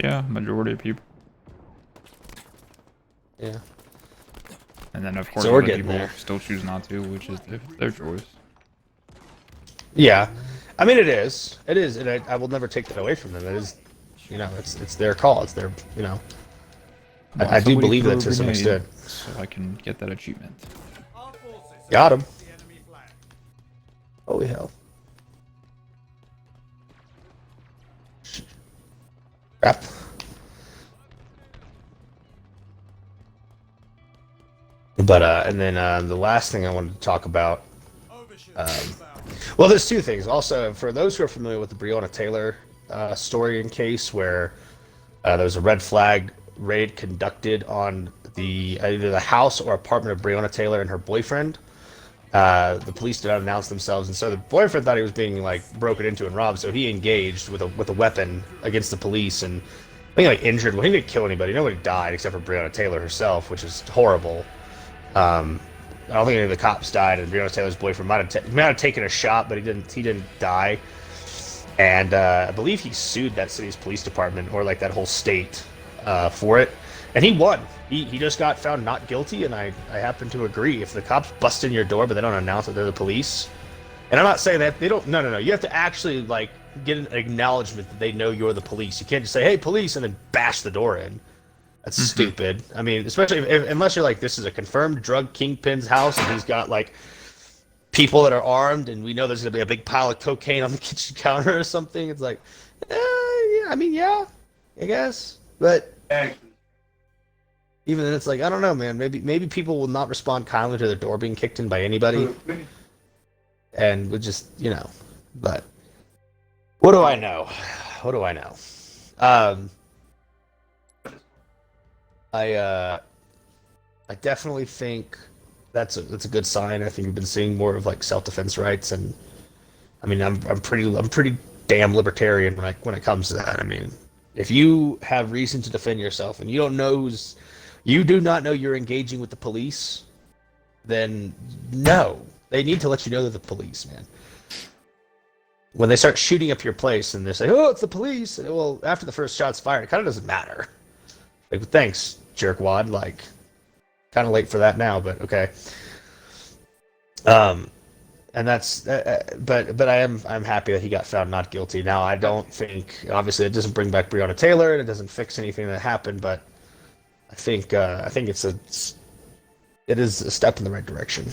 Yeah, majority of people. Yeah. And then of course So we're other getting people there. still choose not to, which is their choice. Yeah, I mean it is, and I will never take that away from them. It is, it's their call. It's their, I do believe that to some extent. So I can get that achievement. Got him. Holy hell. Crap. But and then the last thing I wanted to talk about. Well, there's two things. Also, for those who are familiar with the Breonna Taylor story and case, where there was a red flag raid conducted on either the house or apartment of Breonna Taylor and her boyfriend. The police did not announce themselves, and so the boyfriend thought he was being broken into and robbed, so he engaged with a weapon against the police, and I think injured. Well, he didn't kill anybody. Nobody died except for Breonna Taylor herself, which is horrible. I don't think any of the cops died, and Breonna Taylor's boyfriend might have taken a shot, but he didn't die. And I believe he sued that city's police department or that whole state for it, and he won. He just got found not guilty, and I happen to agree. If the cops bust in your door but they don't announce that they're the police, And I'm not saying that they don't. No. You have to actually like get an acknowledgement that they know you're the police. You can't just say, "Hey, police," and then bash the door in. That's stupid. I mean, especially unless you're like, this is a confirmed drug kingpin's house, and he's got like people that are armed, and we know there's gonna be a big pile of cocaine on the kitchen counter or something. It's like, yeah, I guess, but even then, it's like, I don't know, man. Maybe people will not respond kindly to their door being kicked in by anybody, and would just, But what do I know? I definitely think that's a good sign. I think we've been seeing more of like self-defense rights, and I mean, I'm pretty damn libertarian when it comes to that. I mean, if you have reason to defend yourself and you do not know you're engaging with the police, then no, they need to let you know they're the police, man. When they start shooting up your place and they say, "Oh, it's the police," well, after the first shot's fired, it kind of doesn't matter. Like, thanks, jerkwad. Like, kind of late for that now, but okay. And that's, but I'm happy that he got found not guilty. Now, I don't think, obviously, it doesn't bring back Breonna Taylor, and it doesn't fix anything that happened, but I think it is a step in the right direction.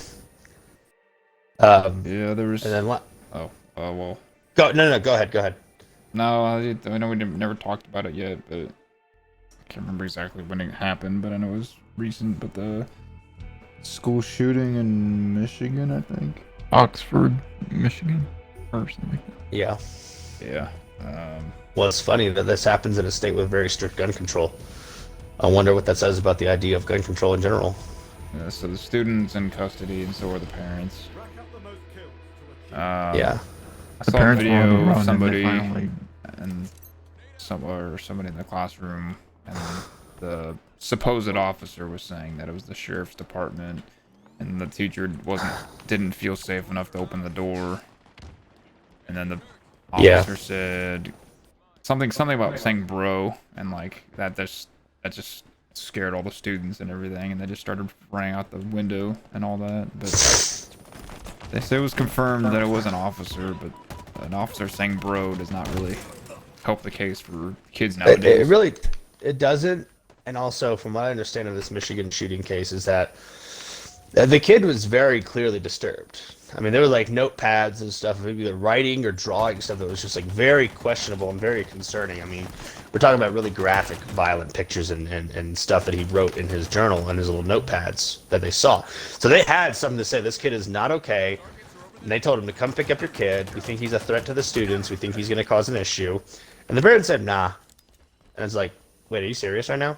Yeah, there was. And then what? Oh, well. Go ahead. No, I know we never talked about it yet, but I can't remember exactly when it happened, but I know it was recent. But the school shooting in Michigan, I think. Oxford, Michigan, or something. Yeah. Yeah. Well, it's funny that this happens in a state with very strict gun control. I wonder what that says about the idea of gun control in general. Yeah, so the student's in custody, and so are the parents. Rack up the most kills to achieve. Yeah. I The saw a parents wanted to video run of and somebody they finally- and somebody in the classroom, and the supposed officer was saying that it was the sheriff's department, and the teacher didn't feel safe enough to open the door, and then the officer said something about saying "bro," and like that just scared all the students and everything, and they just started running out the window and all that. But they say it was confirmed that it was an officer, but an officer saying "bro" does not really help the case for kids nowadays. It doesn't. And also, from what I understand of this Michigan shooting case, is that the kid was very clearly disturbed. I mean, there were like notepads and stuff, maybe the writing or drawing stuff that was just like very questionable and very concerning. I mean, we're talking about really graphic, violent pictures and stuff that he wrote in his journal and his little notepads that they saw. So they had something to say. This kid is not okay. And they told him to come pick up your kid. We think he's a threat to the students. We think he's going to cause an issue. And the parents said, nah. And it's like, wait, are you serious right now?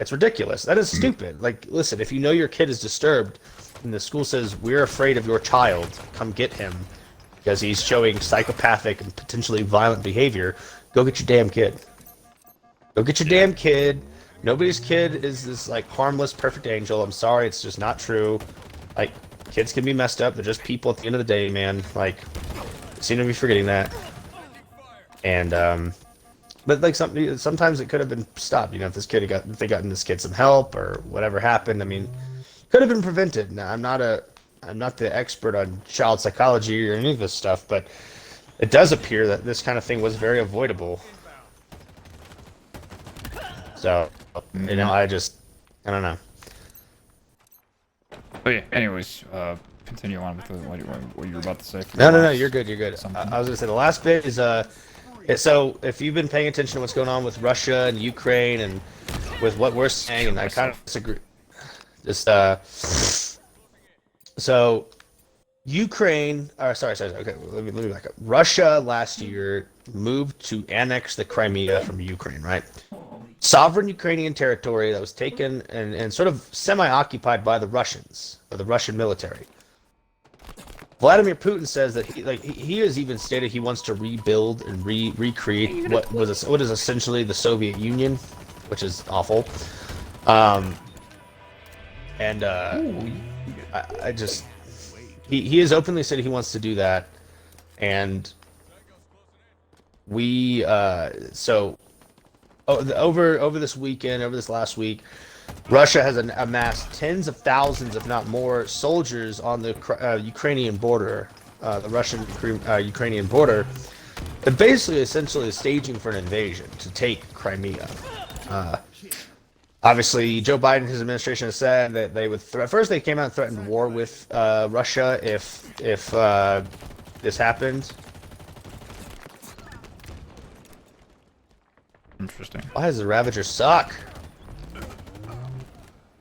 It's ridiculous. That is stupid. Like, listen, if you know your kid is disturbed and the school says, we're afraid of your child, come get him because he's showing psychopathic and potentially violent behavior, go get your damn kid. Go get your damn kid. Nobody's kid is this, like, harmless, perfect angel. I'm sorry, it's just not true. Like, kids can be messed up. They're just people at the end of the day, man. Like, you seem to be forgetting that. And, but like sometimes it could have been stopped. If this kid if they gotten this kid some help or whatever happened. I mean, could have been prevented. Now, I'm not the expert on child psychology or any of this stuff, but it does appear that this kind of thing was very avoidable. So, I don't know. But yeah, anyways, continue on with what you were about to say. No, you're good. I was gonna say the last bit is so if you've been paying attention to what's going on with Russia and Ukraine and with what we're saying, and I kind of disagree. So Ukraine, okay, let me back up. Russia last year moved to annex the Crimea from Ukraine, right? Sovereign Ukrainian territory that was taken and sort of semi-occupied by the Russians, or the Russian military. Vladimir Putin says that he has even stated he wants to rebuild and recreate what is essentially the Soviet Union, which is awful. He has openly said he wants to do that, and we over this weekend, over this last week, Russia has amassed tens of thousands, if not more, soldiers on the Ukrainian border the Russian-Ukrainian border, that basically essentially is staging for an invasion to take Crimea. Obviously, Joe Biden and his administration has said that they would first they came out and threatened war with Russia if this happened. Interesting. Why does the Ravager suck?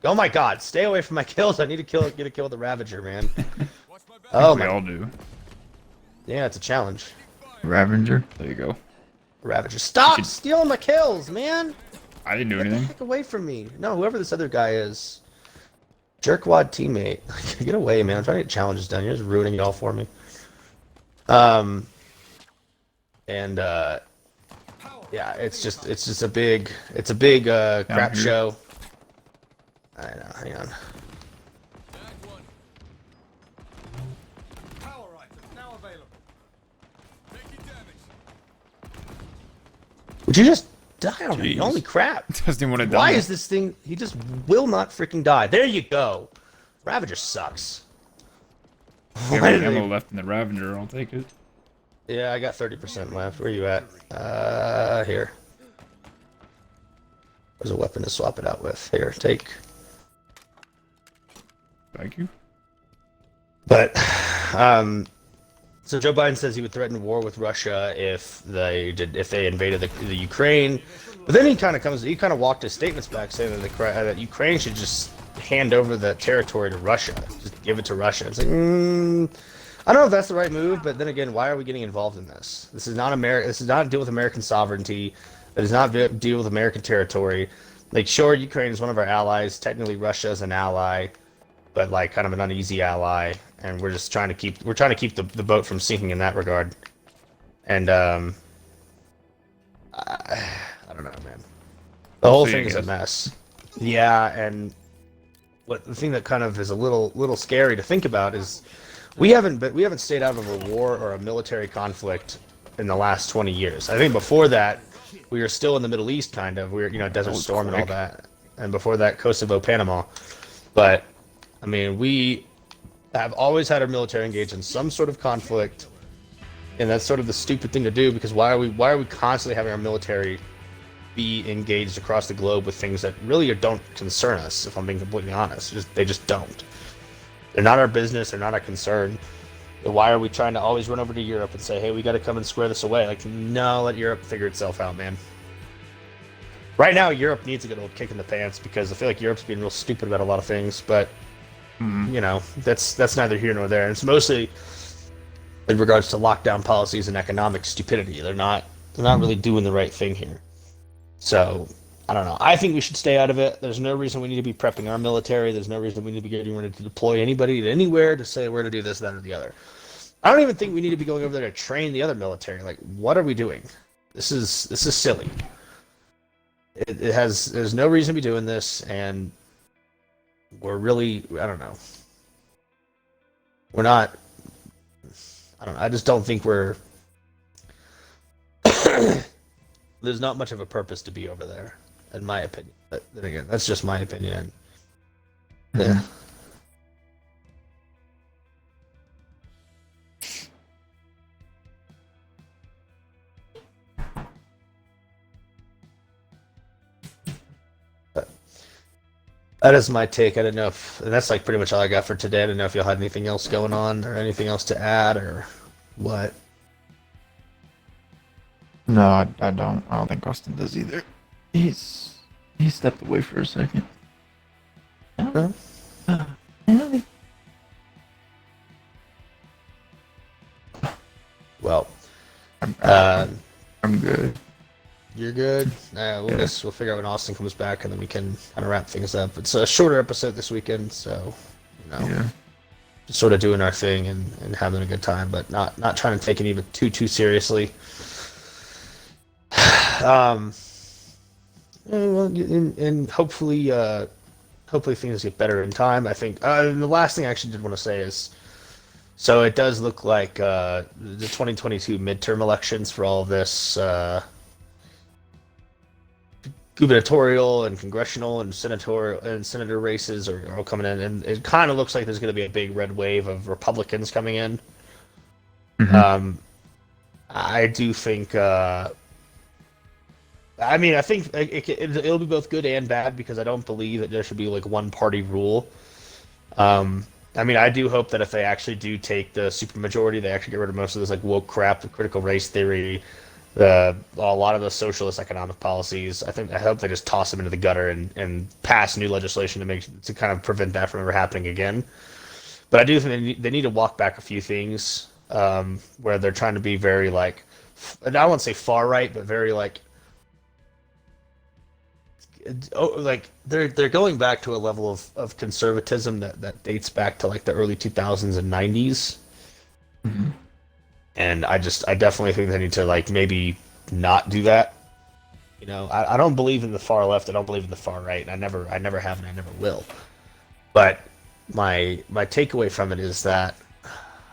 Oh my God! Stay away from my kills. I need to get a kill with the Ravager, man. Oh We my! all do. Yeah, it's a challenge. Ravager. There you go. Ravager, stop stealing my kills, man! I didn't do Get the anything. heck away from me! No, whoever this other guy is, jerkwad teammate. Get away, man! I'm trying to get challenges done. You're just ruining it all for me. Yeah, it's just a big crap here. show. I know. Hang on. Power items now available. Taking damage. Would you just die already? Jeez. Holy crap! Doesn't even want to die. Why is this thing? He just will not freaking die. There you go. Ravager sucks. We Why have did they- ammo left in the Ravager. I'll take it. Yeah, I got 30% left. Where you at? Here. There's a weapon to swap it out with. Here, take. Thank you. But, so Joe Biden says he would threaten war with Russia if they invaded the Ukraine. But then he kind of walked his statements back, saying that Ukraine should just hand over the territory to Russia, just give it to Russia. It's like, I don't know if that's the right move, but then again, why are we getting involved in this? This is not America. This is not a deal with American sovereignty. It does not deal with American territory. Like, sure, Ukraine is one of our allies. Technically, Russia is an ally, but like kind of an uneasy ally. And we're just trying to keep the boat from sinking in that regard. And I don't know, man. The whole see, thing I is a guess. mess. Yeah, and the thing that kind of is a little scary to think about is we haven't stayed out of a war or a military conflict in the last 20 years. I think before that we were still in the Middle East, kind of. We were, Desert was Storm and all quick. that, and before that Kosovo, Panama. But I mean, we have always had our military engaged in some sort of conflict, and that's sort of the stupid thing to do, because why are we constantly having our military be engaged across the globe with things that really don't concern us? If I'm being completely honest, they just don't. They're not our business. They're not our concern. Why are we trying to always run over to Europe and say, hey, we got to come and square this away? Like, no, let Europe figure itself out, man. Right now, Europe needs a good old kick in the pants, because I feel like Europe's being real stupid about a lot of things, but that's neither here nor there. And it's mostly in regards to lockdown policies and economic stupidity. They're not really doing the right thing here. So I don't know. I think we should stay out of it. There's no reason we need to be prepping our military. There's no reason we need to be getting ready to deploy anybody to anywhere to say we're going to do this, that, or the other. I don't even think we need to be going over there to train the other military. Like, what are we doing? This is silly. There's no reason to be doing this, and we're really, I don't know. We're not, I don't know. I just don't think we're, there's not much of a purpose to be over there, in my opinion. But then again, that's just my opinion. Yeah. But that is my take. I don't know if, and that's like pretty much all I got for today. I don't know if y'all had anything else going on or anything else to add or what. No, I don't. I don't think Austin does either. He stepped away for a second. No? Well, I'm good. you're good. We'll figure out when Austin comes back, and then we can kind of wrap things up. It's a shorter episode this weekend, so Yeah. just sort of doing our thing and having a good time, but not trying to take it even too seriously. And hopefully things get better in time. I think. And the last thing I actually did want to say is, so it does look like the 2022 midterm elections for all of this gubernatorial and congressional and senator races are all coming in, and it kind of looks like there's going to be a big red wave of Republicans coming in. Mhm. I do think. I think it'll be both good and bad because I don't believe that there should be like one party rule. Um, I do hope that if they actually do take the supermajority, they actually get rid of most of this like woke crap, the critical race theory, a lot of the socialist economic policies. I hope they just toss them into the gutter and pass new legislation to kind of prevent that from ever happening again. But I do think they need to walk back a few things where they're trying to be very like, and I won't say far right, but very like they're going back to a level of conservatism that dates back to like the early 2000s and 90s. Mhm. And I definitely think they need to like maybe not do that. I don't believe in the far left. I don't believe in the far right. And I never have, and I never will. But my takeaway from it is that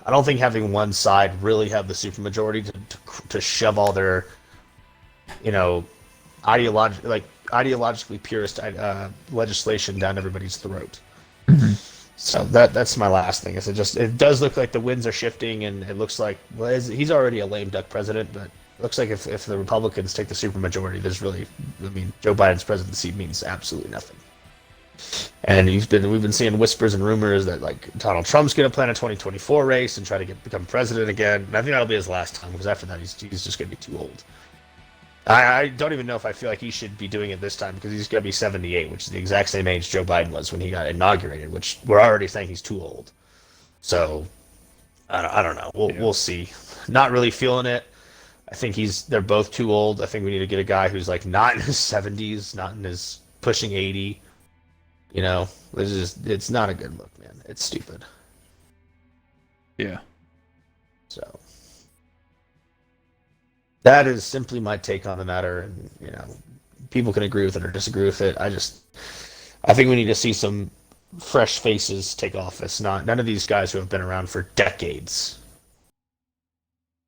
I don't think having one side really have the supermajority to shove all their, ideologically purist legislation down everybody's throat. Mhm. So that's my last thing. It does look like the winds are shifting, and it looks like he's already a lame duck president, but it looks like if the Republicans take the supermajority, Joe Biden's presidency means absolutely nothing. And we've been seeing whispers and rumors that like Donald Trump's going to plan a 2024 race and try to become president again. And I think that'll be his last time because after that he's just going to be too old. I don't even know if I feel like he should be doing it this time because he's going to be 78, which is the exact same age Joe Biden was when he got inaugurated, which we're already saying he's too old. So I don't know. We'll see. Not really feeling it. I think they're both too old. I think we need to get a guy who's like not in his 70s, not in his pushing 80. It's not a good look, man. It's stupid. Yeah. So that is simply my take on the matter, and people can agree with it or disagree with it. I think we need to see some fresh faces take office. None of these guys who have been around for decades.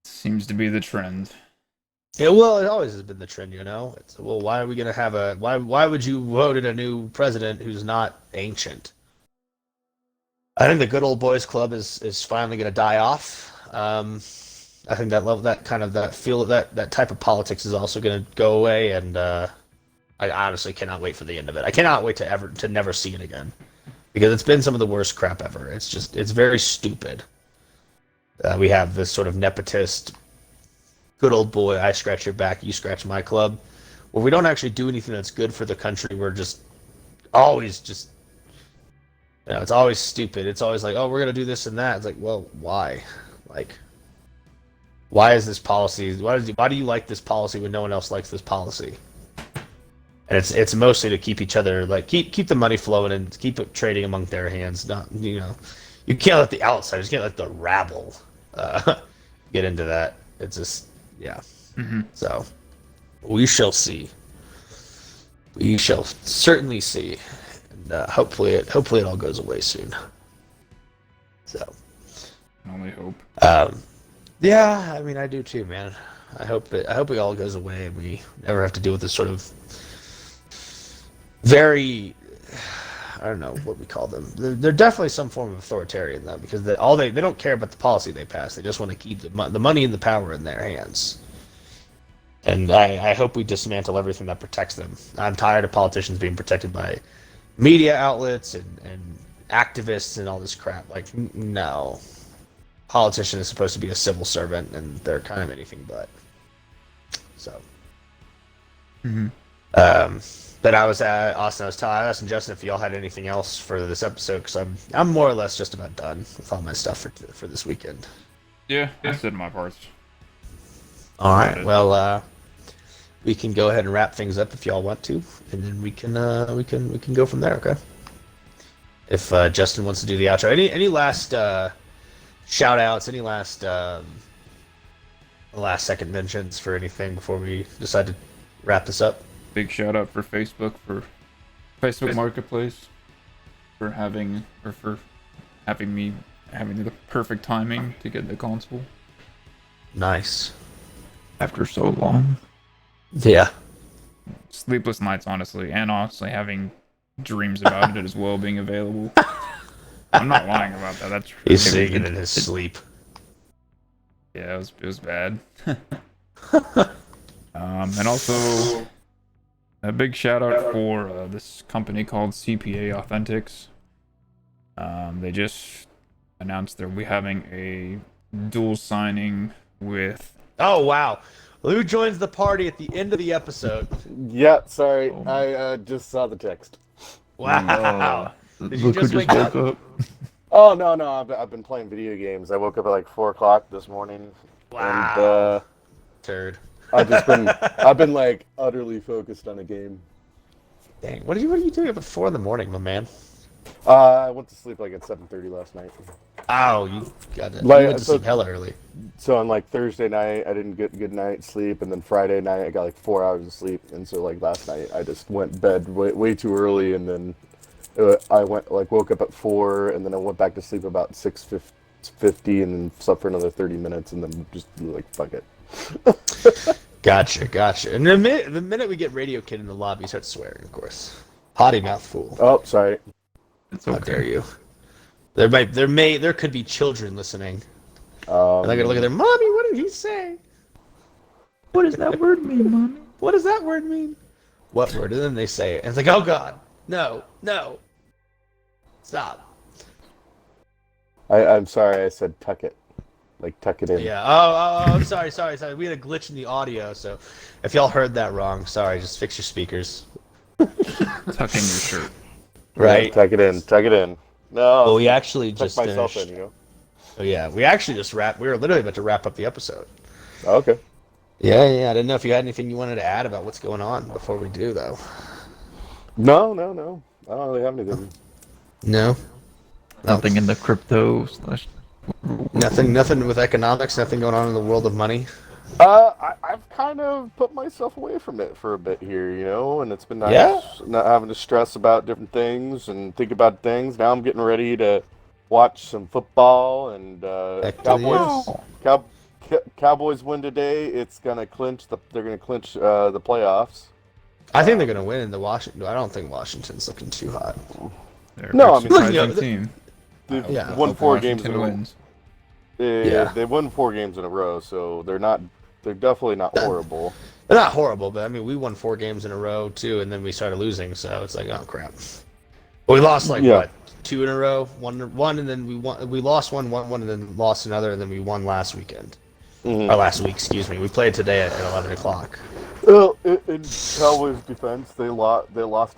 Seems to be the trend. Yeah, well, it always has been the trend, It's why are we gonna have why would you vote in a new president who's not ancient? I think the good old boys club is finally gonna die off. I think that type of politics is also gonna go away, and I honestly cannot wait for the end of it. I cannot wait to never see it again because it's been some of the worst crap ever. It's very stupid. We have this sort of nepotist, good old boy, I scratch your back, you scratch my club, where we don't actually do anything that's good for the country. We're just always it's always stupid. It's always like, oh, we're going to do this and that. It's like, well, why? Like, why is this policy, why do you like this policy when no one else likes this policy? And it's mostly to keep each other, like, keep the money flowing and keep it trading among their hands. Not, you can't let the outsiders, you can't let the rabble get into that. It's just, yeah. Mm-hmm. So, we shall see. We shall certainly see. And hopefully it all goes away soon. So. Only hope. Yeah, I do too, man. I hope it all goes away and we never have to deal with this sort of very, I don't know what we call them. They're definitely some form of authoritarian though, because they don't care about the policy they pass. They just want to keep the money and the power in their hands. And I hope we dismantle everything that protects them. I'm tired of politicians being protected by media outlets and activists and all this crap. Like, no. Politician is supposed to be a civil servant, and they're kind of anything but. So. Mm-hmm. But I was asking Justin if y'all had anything else for this episode, because I'm more or less just about done with all my stuff for this weekend. Yeah, I said my parts. All right, well, we can go ahead and wrap things up if y'all want to, and then we can go from there. Okay. If Justin wants to do the outro, any last shout outs, any last second mentions for anything before we decide to wrap this up? Big shout out for Facebook Marketplace for having me having the perfect timing to get the console. Nice. After so long. Yeah. Sleepless nights, honestly, and honestly having dreams about it as well being available. I'm not lying about that. That's He's seeing it in his sleep. Yeah, it was bad. And also a big shout out for this company called CPA Authentics. They just announced they'll be having a dual signing with. Oh wow, Lou joins the party at the end of the episode. Yeah, sorry. Oh. I just saw the text. Wow. Did you Look who just just wake woke up? up. Oh, no. I've been playing video games. I woke up at like 4 o'clock this morning. Wow. And Turd. I've been like utterly focused on a game. Dang. What are you doing up at 4 in the morning, my man? I went to sleep like at 7:30 last night. Oh, you got it. Like, You went to so- sleep hella early. So on like Thursday night, I didn't get good night's sleep, and then Friday night I got like 4 hours of sleep, and so like last night I just went to bed way too early, and then I woke up at 4, and then I went back to sleep about 6:50, and then slept for another 30 minutes, and then just like fuck it. Gotcha. And the minute we get Radio Kid in the lobby, he starts swearing, of course. Potty mouth fool. Oh, sorry. It's How okay. dare you? There could be children listening. And they're gonna look at their mommy. What did he say? What does that word mean, mommy? What does that word mean? What word? And then they say it, and it's like, oh god, no, stop. I'm sorry. I said tuck it, like tuck it in. Yeah. Oh, sorry. We had a glitch in the audio, so if y'all heard that wrong, sorry. Just fix your speakers. Tuck in your shirt. Right. Yeah, tuck it in. No. Well, we actually tuck just myself finished. in, you know. Oh yeah, we actually just wrapped. We were literally about to wrap up the episode. Oh, okay. Yeah. I didn't know if you had anything you wanted to add about what's going on before we do, though. No. I don't really have anything. No. Nothing in the crypto / Nothing with economics. Nothing going on in the world of money. I've kind of put myself away from it for a bit here, you know, and it's been nice Yeah? not having to stress about different things and think about things. Now I'm getting ready to watch some football, and Heck Cowboys. yeah. Cowboys win today. It's gonna clinch they're gonna clinch the playoffs. I think they're going to win in the Washington. I don't think Washington's looking too hot. They're No, a I mean- surprising Look, team. They've Yeah. won Hope 4 games in Washington a row. wins. Yeah. They won 4 games in a row, so they're definitely not horrible. They're not horrible, but I mean, we won 4 games in a row too, and then we started losing. So it's like, oh crap. But we lost like Yeah. what, 2 in a row, one, and then we won. We lost one, and then lost another, and then we won last weekend. Mhm. Or last week, excuse me. We played today at 11 o'clock. Well, in Cowboys' defense, they lost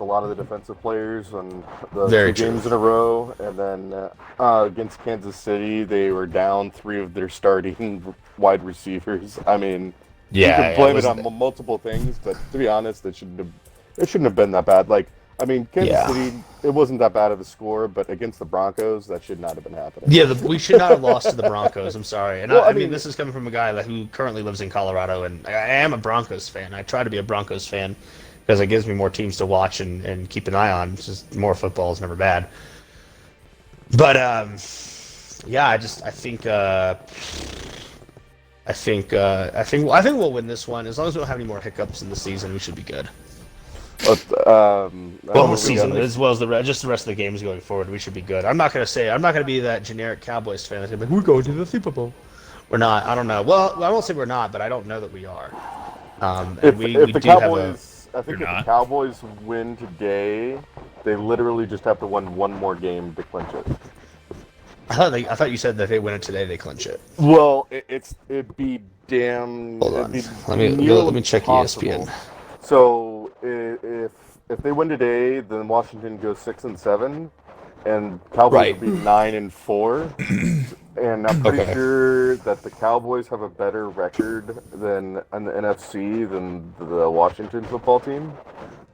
a lot of the defensive players on the Very 2 true. games in a row, and then against Kansas City, they were down 3 of their starting wide receivers. I mean, you can blame it on multiple things, but to be honest, it shouldn't have been that bad. Like, I mean, Kansas City, it wasn't that bad of a score, but against the Broncos, that should not have been happening. Yeah, we should not have lost to the Broncos. I'm sorry. And Well, I I mean, mean- this is coming from a guy who currently lives in Colorado, and I am a Broncos fan. I try to be a Broncos fan because it gives me more teams to watch and keep an eye on. It's just more football is never bad. But yeah, I think we'll win this one as long as we don't have any more hiccups in the season. We should be good. But, Well, we the season got- as well as just the rest of the games going forward, we should be good. I'm not gonna be that generic Cowboys fan that's gonna be like, we're going to the Super Bowl. We're not. I don't know. Well, I won't say we're not, but I don't know that we are. And If we the do have a. Cowboys, I think You're if the not. Cowboys win today, they literally just have to win one more game to clinch it. I thought you said that if they win it today, they clinch it. Well, it'd be damn. Hold it'd on. be Let me nearly check impossible. ESPN. So if they win today, then Washington goes 6-7, and Cowboys Right. would be 9-4. And I'm pretty Okay. sure that the Cowboys have a better record than in the NFC than the Washington football team.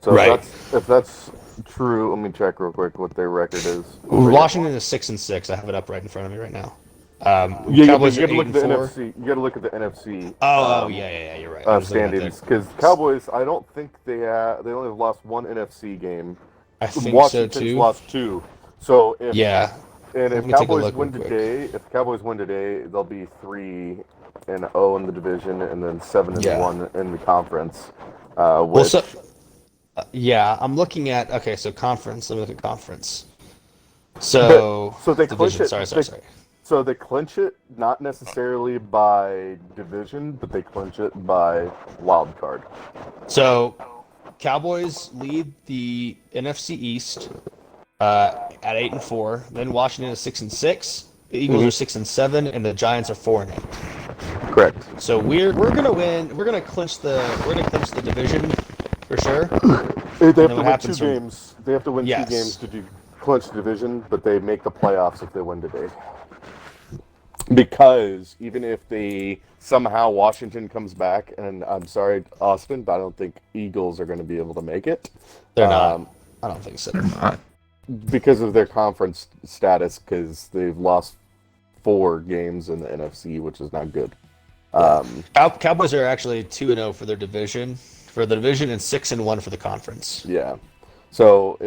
So Right. if that's true, let me check real quick what their record is. Washington is 6-6. I have it up right in front of me right now. Yeah, Cowboys you are got to look at the 8-4. NFC. You got to look at the NFC. Oh, yeah, you're right. I was looking at Standings, that. because Cowboys, I don't think they only have lost 1 NFC game. I think Washington's so too. lost 2. So if Yeah. and Let if me take a Cowboys look win real quick. today, they'll be 3-0 in the division, and then 7-1 in the conference. Well, Which, so yeah, I'm looking at so conference. Let me look at conference. So so if they division. clinch it. Sorry. So they clinch it not necessarily by division, but they clinch it by wild card. So, Cowboys lead the NFC East at 8-4. Then Washington is 6-6. The Eagles are 6-7, and the Giants are 4-8. Correct. So we're gonna win. We're gonna clinch the division for sure. They have to what win happens 2 from- games. They have to win Yes. 2 games to clinch the division, but they make the playoffs if they win today. Because even if somehow Washington comes back, and I'm sorry, Austin, but I don't think Eagles are going to be able to make it. They're not. I don't think so. They're not. Because of their conference status, because they've lost 4 games in the NFC, which is not good. Cowboys are actually 2-0 for their division, and 6-1 for the conference. Yeah. So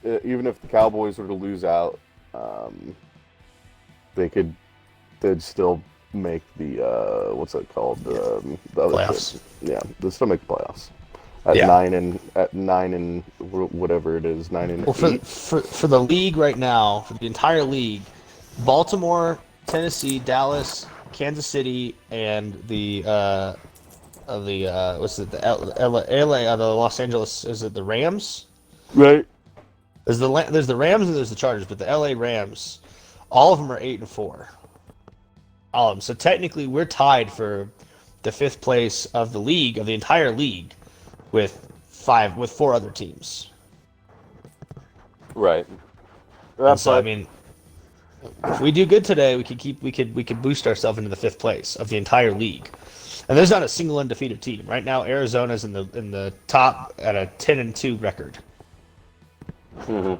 even if the Cowboys were to lose out, they'd still make the what's that called? The other Playoffs. thing. Yeah, they'd still make the playoffs at Yeah. 9 and whatever it is, 9 and Well, 8. for the league right now, for the entire league, Baltimore, Tennessee, Dallas, Kansas City, and the what's it, the LA, the Los Angeles, is it the Rams? Right. There's the Rams and there's the Chargers, but the LA Rams, all of them are 8-4. All of them. So technically, we're tied for the 5th place of the league, of the entire league, with 4 other teams. Right. And so I mean, if we do good today, we could boost ourselves into the 5th place of the entire league. And there's not a single undefeated team right now. Arizona's in the top at a 10-2 record. Mhm.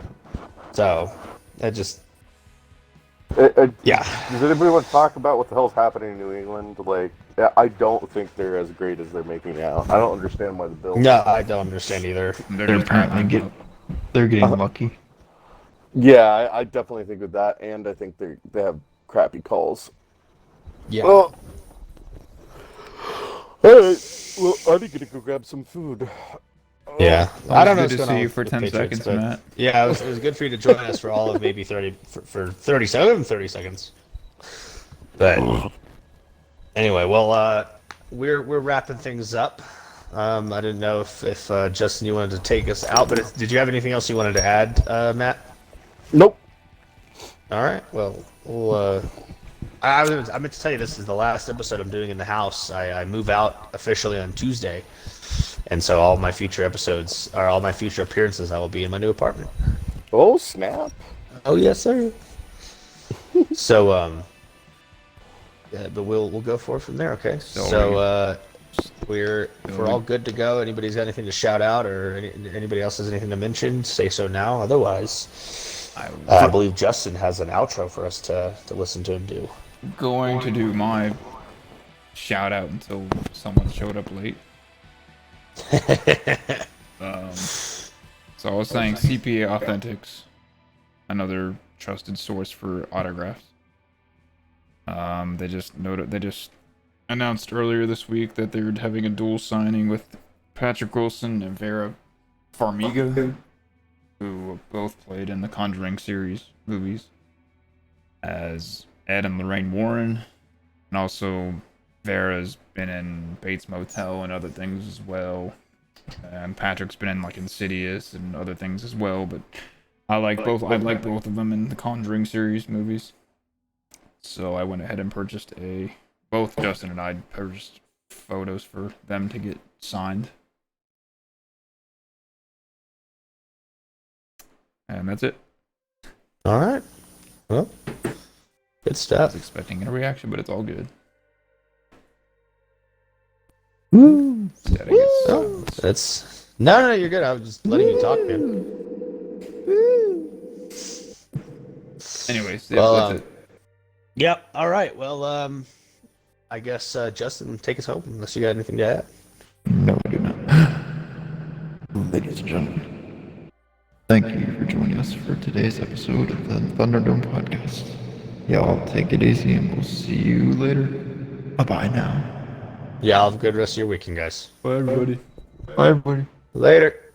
So that just yeah. Does anybody want to talk about what the hell's happening in New England? Like, I don't think they're as great as they're making out. I don't understand why the Bills. No, I don't understand either. They're apparently getting lucky. Yeah, I definitely think with that, and I think they have crappy calls. Yeah. Oh. All right. Well, I'm gonna go grab some food. Yeah, I don't know. Good what's to going on see you with for the 10 Patriots, seconds, but- Matt. Yeah, it was good for you to join us for all of maybe 30 for 30 seconds. But anyway, well, we're wrapping things up. I didn't know if Justin, you wanted to take us out, but did you have anything else you wanted to add, Matt? Nope. All right. Well, I meant to tell you this is the last episode I'm doing in the house. I move out officially on Tuesday, and so all my future episodes or all my future appearances, I will be in my new apartment. Oh snap! Oh yes, sir. So yeah, but we'll go forward from there. Okay. So we're all good to go. Anybody's got anything to shout out, or anybody else has anything to mention? Say so now. Otherwise, I believe Justin has an outro for us to listen to him do. Going to do my shout out until someone showed up late. So I was saying CPA Authentics, another trusted source for autographs. They just announced earlier this week that they're having a dual signing with Patrick Wilson and Vera Farmiga, who both played in the Conjuring series movies as Ed and Lorraine Warren, and also Vera's been in Bates Motel and other things as well, and Patrick's been in like Insidious and other things as well. But I like both of them in the Conjuring series movies, so I went ahead and purchased both Justin and I purchased photos for them to get signed, and that's it. All right. Well, good I stuff. was expecting a reaction, but it's all good. Woo! Instead, I guess, Oh, that's no, you're good. I was just letting you talk, man. anyways, yeah, Well, that's it. Yep. All right. Well, I guess Justin, take us home unless you got anything to add. No, I do not. Ladies and gentlemen, thank you for joining us for today's episode of the Thunderdome Podcast. Y'all take it easy and we'll see you later. Bye-bye now. Yeah, have a good rest of your weekend, guys. Bye, everybody. Bye, everybody. Later.